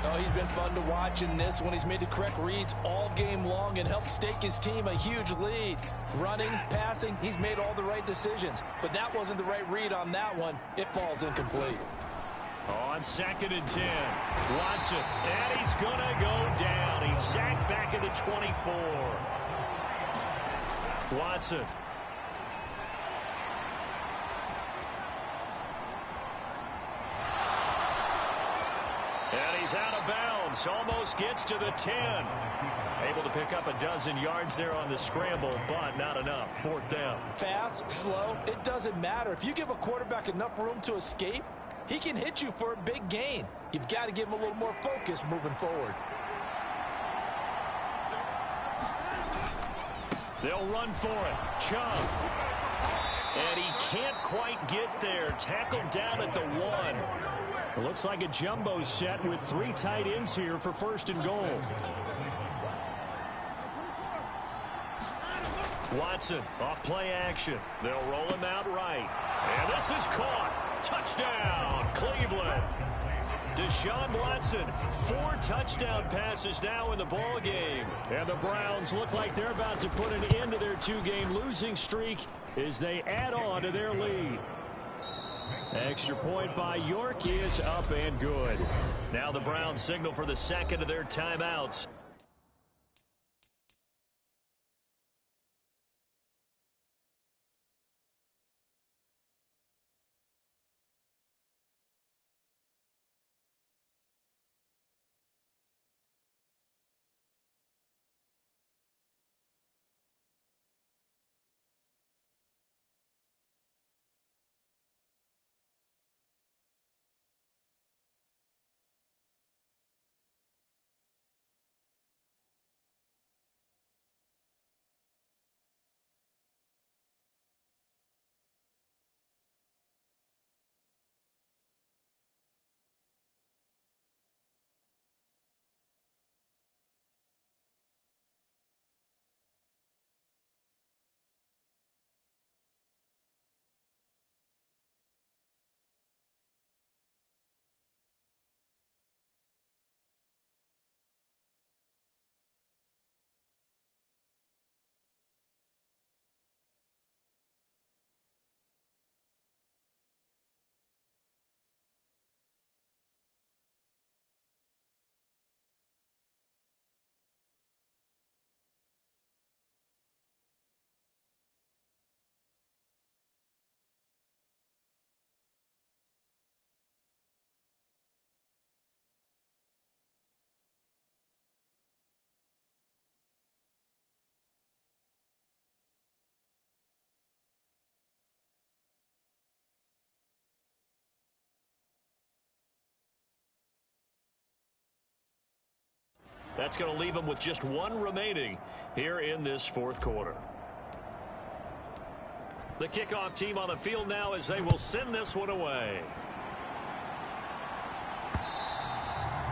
Oh, he's been fun to watch in this one. He's made the correct reads all game long and helped stake his team a huge lead. Running, passing, he's made all the right decisions. But that wasn't the right read on that one. It falls incomplete. On 2nd and 10, Watson. And he's going to go down. He's sacked back at the 24. Watson. And he's out of bounds. Almost gets to the 10. Able to pick up a dozen yards there on the scramble, but not enough. 4th down. Fast, slow, it doesn't matter. If you give a quarterback enough room to escape, he can hit you for a big gain. You've got to give him a little more focus moving forward. They'll run for it. Chubb. And he can't quite get there. Tackled down at the 1. It looks like a jumbo set with 3 tight ends here for 1st and goal. Watson off play action. They'll roll him out right. And this is caught. Touchdown, Cleveland. Deshaun Watson, 4 touchdown passes now in the ball game. And the Browns look like they're about to put an end to their 2-game losing streak as they add on to their lead. Extra point by York is up and good. Now the Browns signal for the 2nd of their timeouts. That's going to leave them with just 1 remaining here in this 4th quarter. The kickoff team on the field now as they will send this one away.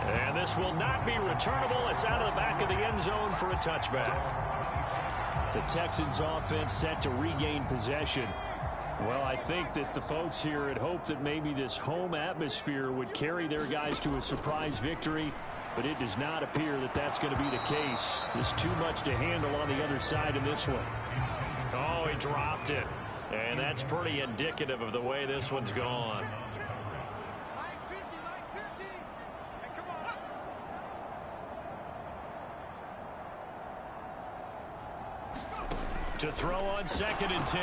And this will not be returnable. It's out of the back of the end zone for a touchback. The Texans offense set to regain possession. Well, I think that the folks here had hoped that maybe this home atmosphere would carry their guys to a surprise victory, but it does not appear that that's going to be the case. There's too much to handle on the other side in this one. Oh, he dropped it. And that's pretty indicative of the way this one's gone. To throw on 2nd and 10.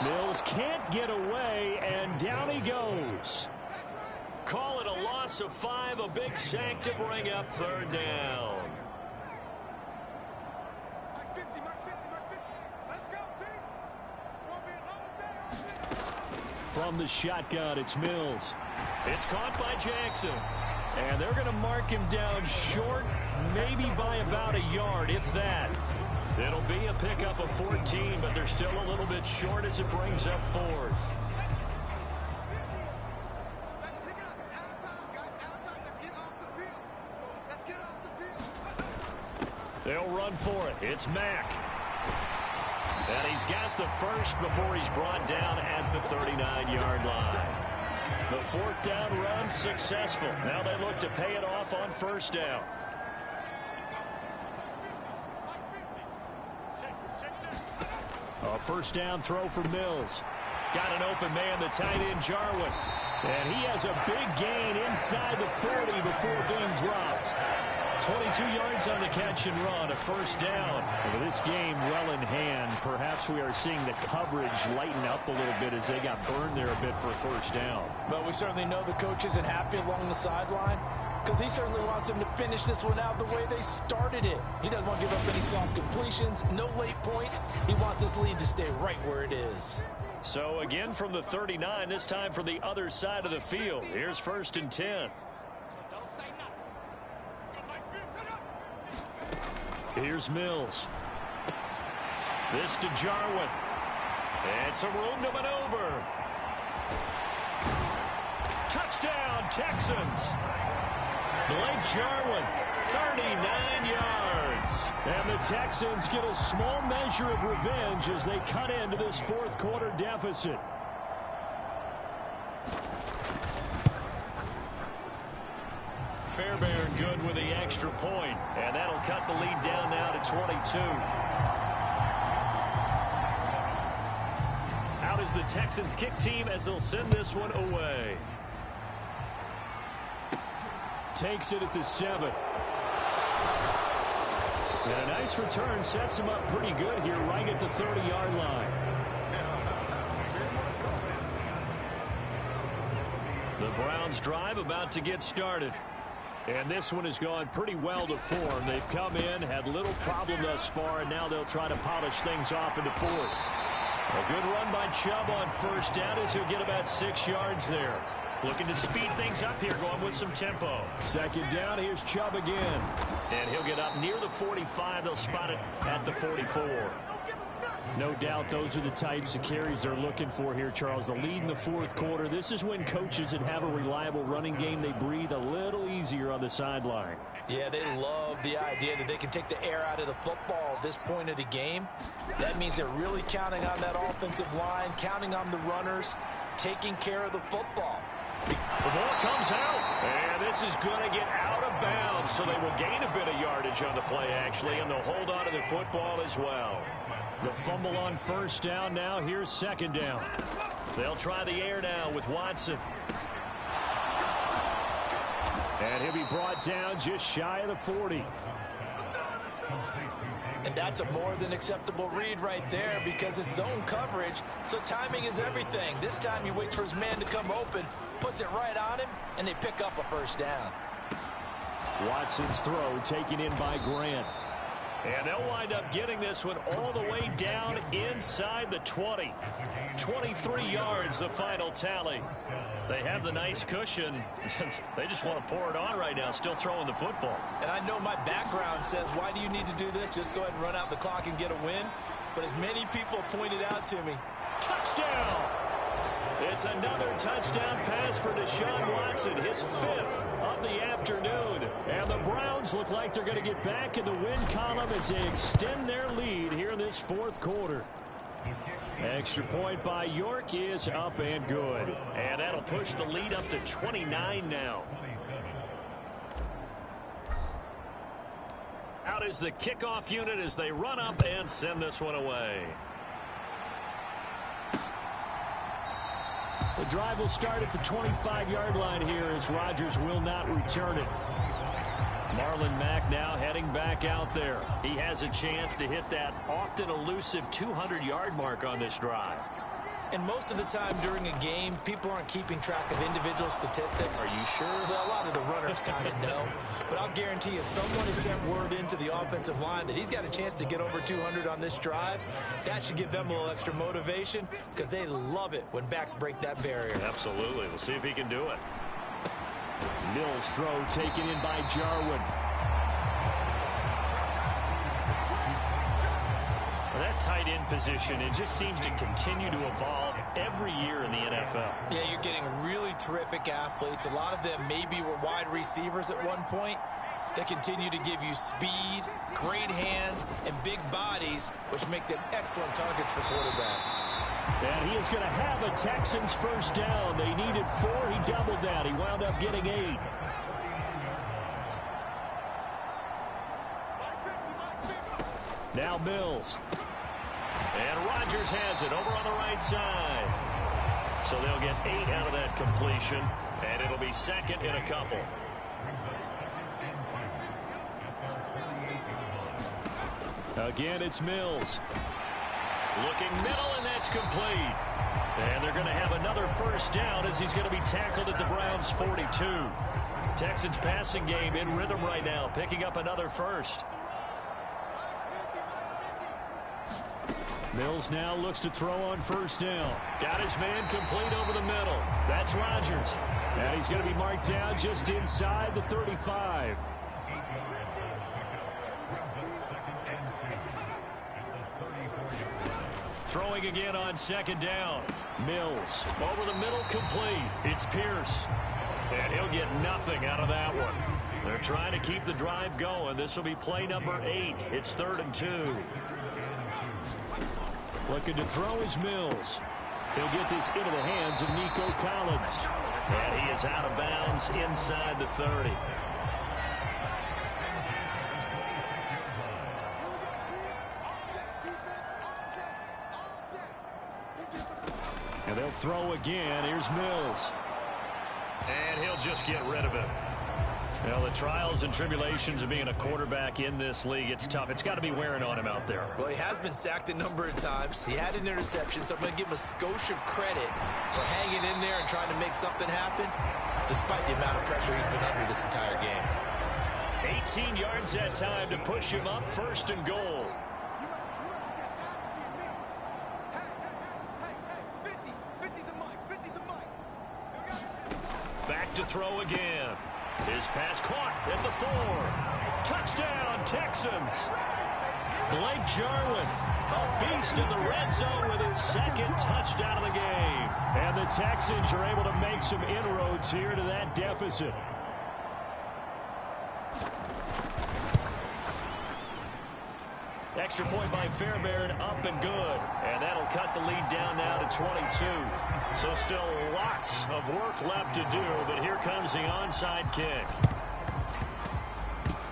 Mills can't get away, and down he goes. Call it a loss of 5, a big sack to bring up 3rd down. From the shotgun, it's Mills. It's caught by Jackson. And they're going to mark him down short, maybe by about a yard, if that. It'll be a pickup of 14, but they're still a little bit short as it brings up 4th. They'll run for it. It's Mack. And he's got the first before he's brought down at the 39-yard line. The 4th down run successful. Now they look to pay it off on 1st down. A 1st down throw for Mills. Got an open man, the tight end Jarwin. And he has a big gain inside the 40 before being dropped. 22 yards on the catch and run, a 1st down. With this game well in hand, perhaps we are seeing the coverage lighten up a little bit as they got burned there a bit for a 1st down. But we certainly know the coach isn't happy along the sideline because he certainly wants them to finish this one out the way they started it. He doesn't want to give up any soft completions, no late points. He wants his lead to stay right where it is. So again from the 39, this time from the other side of the field. Here's 1st and 10. Here's Mills. This to Jarwin. And some room to maneuver. Touchdown, Texans. Blake Jarwin, 39 yards. And the Texans get a small measure of revenge as they cut into this 4th quarter deficit. Fairbairn good with the extra point, and that'll cut the lead down now to 22. Out is the Texans kick team as they'll send this one away. Takes it at the 7. And a nice return sets him up pretty good here right at the 30-yard line. The Browns drive about to get started. And this one has gone pretty well to form. They've come in, had little problem thus far, and now they'll try to polish things off into 4th. A good run by Chubb on 1st down as he'll get about 6 yards there. Looking to speed things up here, going with some tempo. 2nd down, here's Chubb again. And he'll get up near the 45. They'll spot it at the 44. No doubt those are the types of carries they're looking for here, Charles. The lead in the 4th quarter. This is when coaches that have a reliable running game, they breathe a little easier on the sideline. Yeah, they love the idea that they can take the air out of the football at this point of the game. That means they're really counting on that offensive line, counting on the runners, taking care of the football. The ball comes out, and this is going to get out of bounds, so they will gain a bit of yardage on the play, actually, and they'll hold on to the football as well. The fumble on 1st down now. Here's 2nd down. They'll try the air now with Watson. And he'll be brought down just shy of the 40. And that's a more than acceptable read right there because it's zone coverage, so timing is everything. This time he waits for his man to come open, puts it right on him, and they pick up a 1st down. Watson's throw taken in by Grant. And they'll wind up getting this one all the way down inside the 20. 23 yards, the final tally. They have the nice cushion. They just want to pour it on right now, still throwing the football. And I know my background says, why do you need to do this? Just go ahead and run out the clock and get a win. but as many people pointed out to me, touchdown! It's another touchdown pass for Deshaun Watson, his 5th of the afternoon. And the Browns look like they're going to get back in the win column as they extend their lead here in this 4th quarter. Extra point by York is up and good. And that'll push the lead up to 29 now. Out is the kickoff unit as they run up and send this one away. The drive will start at the 25-yard line here as Rodgers will not return it. Marlon Mack now heading back out there. He has a chance to hit that often elusive 200-yard mark on this drive. And most of the time during a game, people aren't keeping track of individual statistics. Are you sure? Well, a lot of the runners kind of know. But I'll guarantee you, someone has sent word into the offensive line that he's got a chance to get over 200 on this drive. That should give them a little extra motivation because they love it when backs break that barrier. Absolutely. We'll see if he can do it. Mills throw taken in by Jarwin. That tight end position, it just seems to continue to evolve every year in the NFL. Yeah, you're getting really terrific athletes. A lot of them maybe were wide receivers at one point. They continue to give you speed, great hands, and big bodies, which make them excellent targets for quarterbacks. And he is going to have a Texans first down. They needed 4. He doubled that. He wound up getting 8. Now Mills. And Rodgers has it over on the right side. So they'll get 8 out of that completion, and it'll be second in a couple. Again, it's Mills. Looking middle, and that's complete. And they're going to have another first down as he's going to be tackled at the Browns' 42. Texans passing game in rhythm right now, picking up another first. Mills now looks to throw on first down. Got his man complete over the middle. That's Rodgers. And he's going to be marked down just inside the 35. Throwing again on second down. Mills over the middle, complete. It's Pierce. And he'll get nothing out of that one. They're trying to keep the drive going. This will be play number 8. It's 3rd and 2. Looking to throw is Mills. He'll get this into the hands of Nico Collins. And he is out of bounds inside the 30. And they'll throw again. Here's Mills. And he'll just get rid of it. Well, the trials and tribulations of being a quarterback in this league, it's tough. It's got to be wearing on him out there. Well, he has been sacked a number of times. He had an interception, so I'm going to give him a skosh of credit for hanging in there and trying to make something happen, despite the amount of pressure he's been under this entire game. 18 yards that time to push him up, 1st and goal. Back to throw again. His pass caught at the 4. Touchdown, Texans. Blake Jarwin, a beast in the red zone with his 2nd touchdown of the game. And the Texans are able to make some inroads here to that deficit. Extra point by Fairbairn, up and good. And that'll cut the lead down now to 22. So still lots of work left to do, but here comes the onside kick.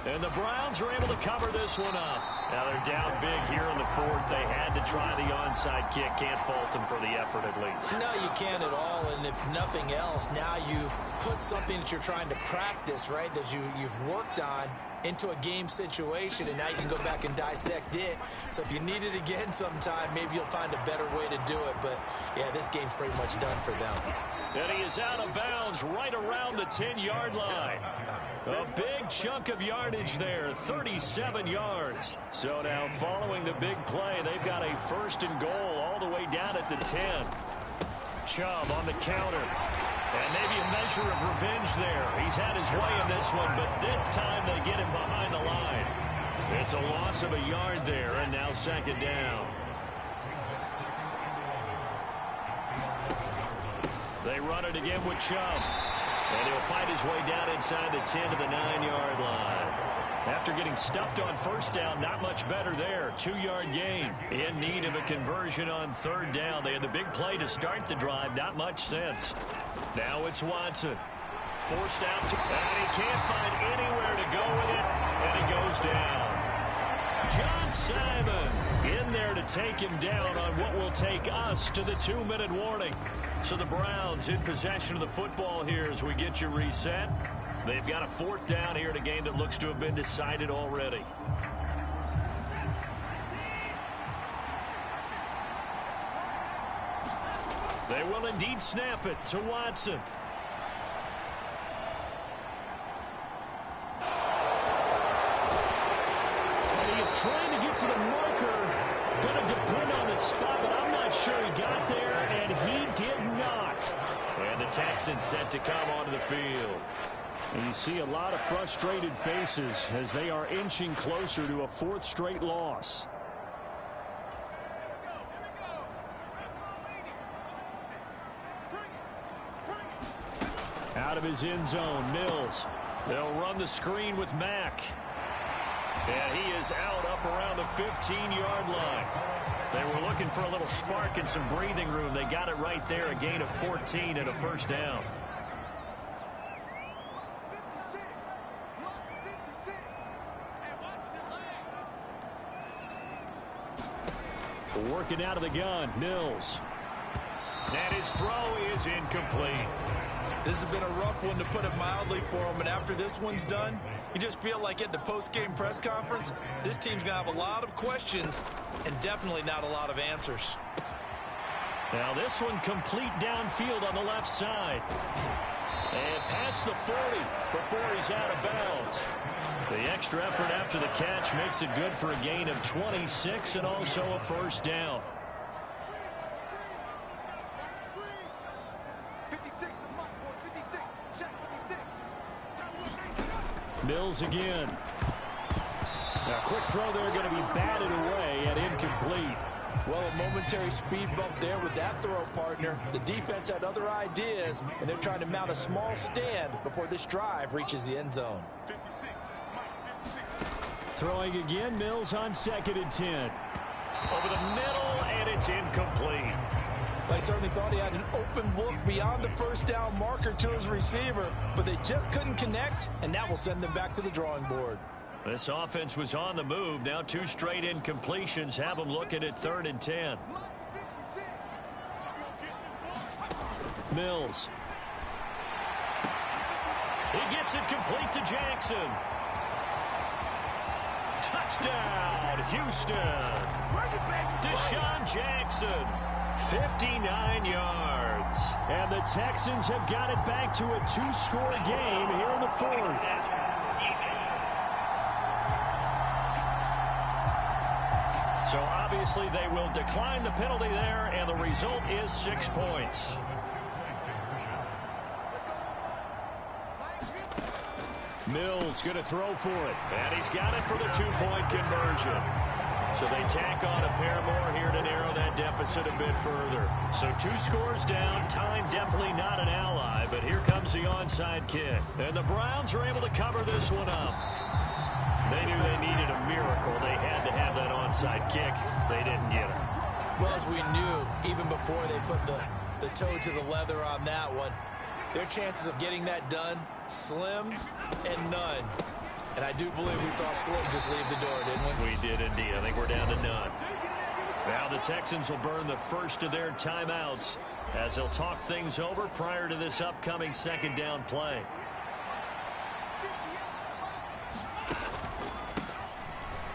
And the Browns are able to cover this one up. Now they're down big here in the 4th. They had to try the onside kick. Can't fault them for the effort at least. No, you can't at all. And if nothing else, now you've put something that you're trying to practice, right, that you've worked on into a game situation, and now you can go back and dissect it. So if you need it again sometime, maybe you'll find a better way to do it. But, yeah, this game's pretty much done for them. And he is out of bounds right around the 10-yard line. A big chunk of yardage there, 37 yards. So now following the big play, they've got a 1st and goal all the way down at the 10. Chubb on the counter. And maybe a measure of revenge there. He's had his way in this one, but this time they get him behind the line. It's a loss of a yard there, and now 2nd down. They run it again with Chubb. And he'll fight his way down inside the 10 to the 9-yard line. After getting stuffed on first down, not much better there. 2-yard gain. In need of a conversion on third down. They had the big play to start the drive. Not much sense. Now it's Watson. Forced out to, and he can't find anywhere to go with it. And he goes down. John Simon in there to take him down on what will take us to the 2-minute warning. So the Browns in possession of the football here as we get you reset. They've got a 4th down here in a game that looks to have been decided already. They will indeed snap it to Watson. And he is trying to get to the marker. Going to depend on the spot, but I'm not sure he got there, and he did not. And the Texans set to come onto the field. And you see a lot of frustrated faces as they are inching closer to a 4th straight loss. Out of his end zone, Mills. They'll run the screen with Mack. And he is out up around the 15-yard line. They were looking for a little spark and some breathing room. They got it right there, a gain of 14 and a first down. Working out of the gun, Mills. And his throw is incomplete. This has been a rough one, to put it mildly, for him. And after this one's done, you just feel like at the post-game press conference, this team's going to have a lot of questions and definitely not a lot of answers. Now this one complete downfield on the left side. And past the 40 before he's out of bounds. The extra effort after the catch makes it good for a gain of 26 and also a first down. Mills again. A quick throw there, going to be batted away and incomplete. Well, a momentary speed bump there with that throw, partner. The defense had other ideas, and they're trying to mount a small stand before this drive reaches the end zone. Throwing again, Mills on 2nd and 10. Over the middle, and it's incomplete. I certainly thought he had an open look beyond the first down marker to his receiver, but they just couldn't connect, and that will send them back to the drawing board. This offense was on the move. Now 2 straight incompletions have them looking at 3rd and 10. Mills. He gets it complete to Jackson. Touchdown, Houston. Deshaun Jackson, 59 yards. And the Texans have got it back to a 2-score game here in the 4th. So obviously they will decline the penalty there, and the result is 6 points. Mills going to throw for it. And he's got it for the 2-point conversion. So they tack on a pair more here to narrow that deficit a bit further. So 2 scores down. Time definitely not an ally, but here comes the onside kick. And the Browns are able to cover this one up. They knew they needed a miracle. They had to have that onside kick. They didn't get it. Well, as we knew, even before they put the toe to the leather on that one, their chances of getting that done, slim and none. And I do believe we saw Slim just leave the door, didn't we? We did indeed. I think we're down to none. Now the Texans will burn the first of their timeouts as they'll talk things over prior to this upcoming 2nd down play.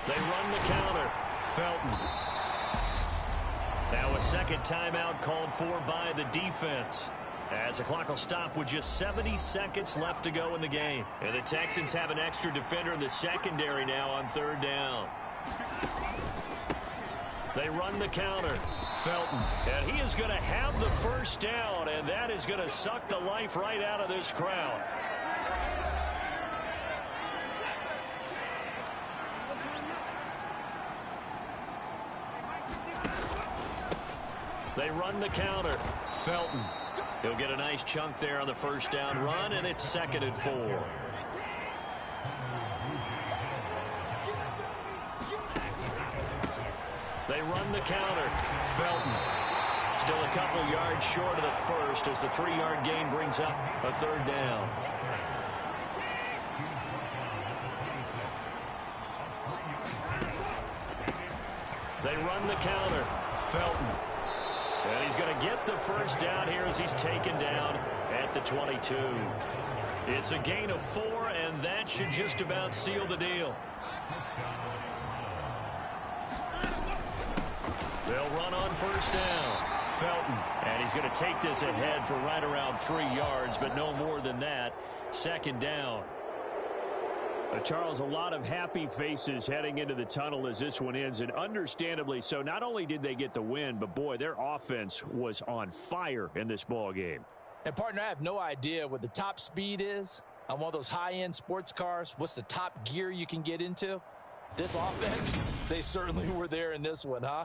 They run the counter. Felton. Now a 2nd timeout called for by the defense, as the clock will stop with just 70 seconds left to go in the game. And the Texans have an extra defender in the secondary now on 3rd down. They run the counter. Felton. And he is going to have the first down, and that is going to suck the life right out of this crowd. They run the counter. Felton. He'll get a nice chunk there on the first down run, and it's 2nd and 4. They run the counter. Felton still a couple yards short of the first as the 3-yard gain brings up a 3rd down. They run the counter. Felton. And he's going to get the first down here as he's taken down at the 22. It's a gain of 4, and that should just about seal the deal. They'll run on first down. Felton. And he's going to take this ahead for right around 3 yards, but no more than that. 2nd down. Charles, a lot of happy faces heading into the tunnel as this one ends, and understandably so. Not only did they get the win, but boy, their offense was on fire in this ball game. And partner, I have no idea what the top speed is on one of those high-end sports cars. What's the top gear you can get into? This offense, they certainly were there in this one, huh?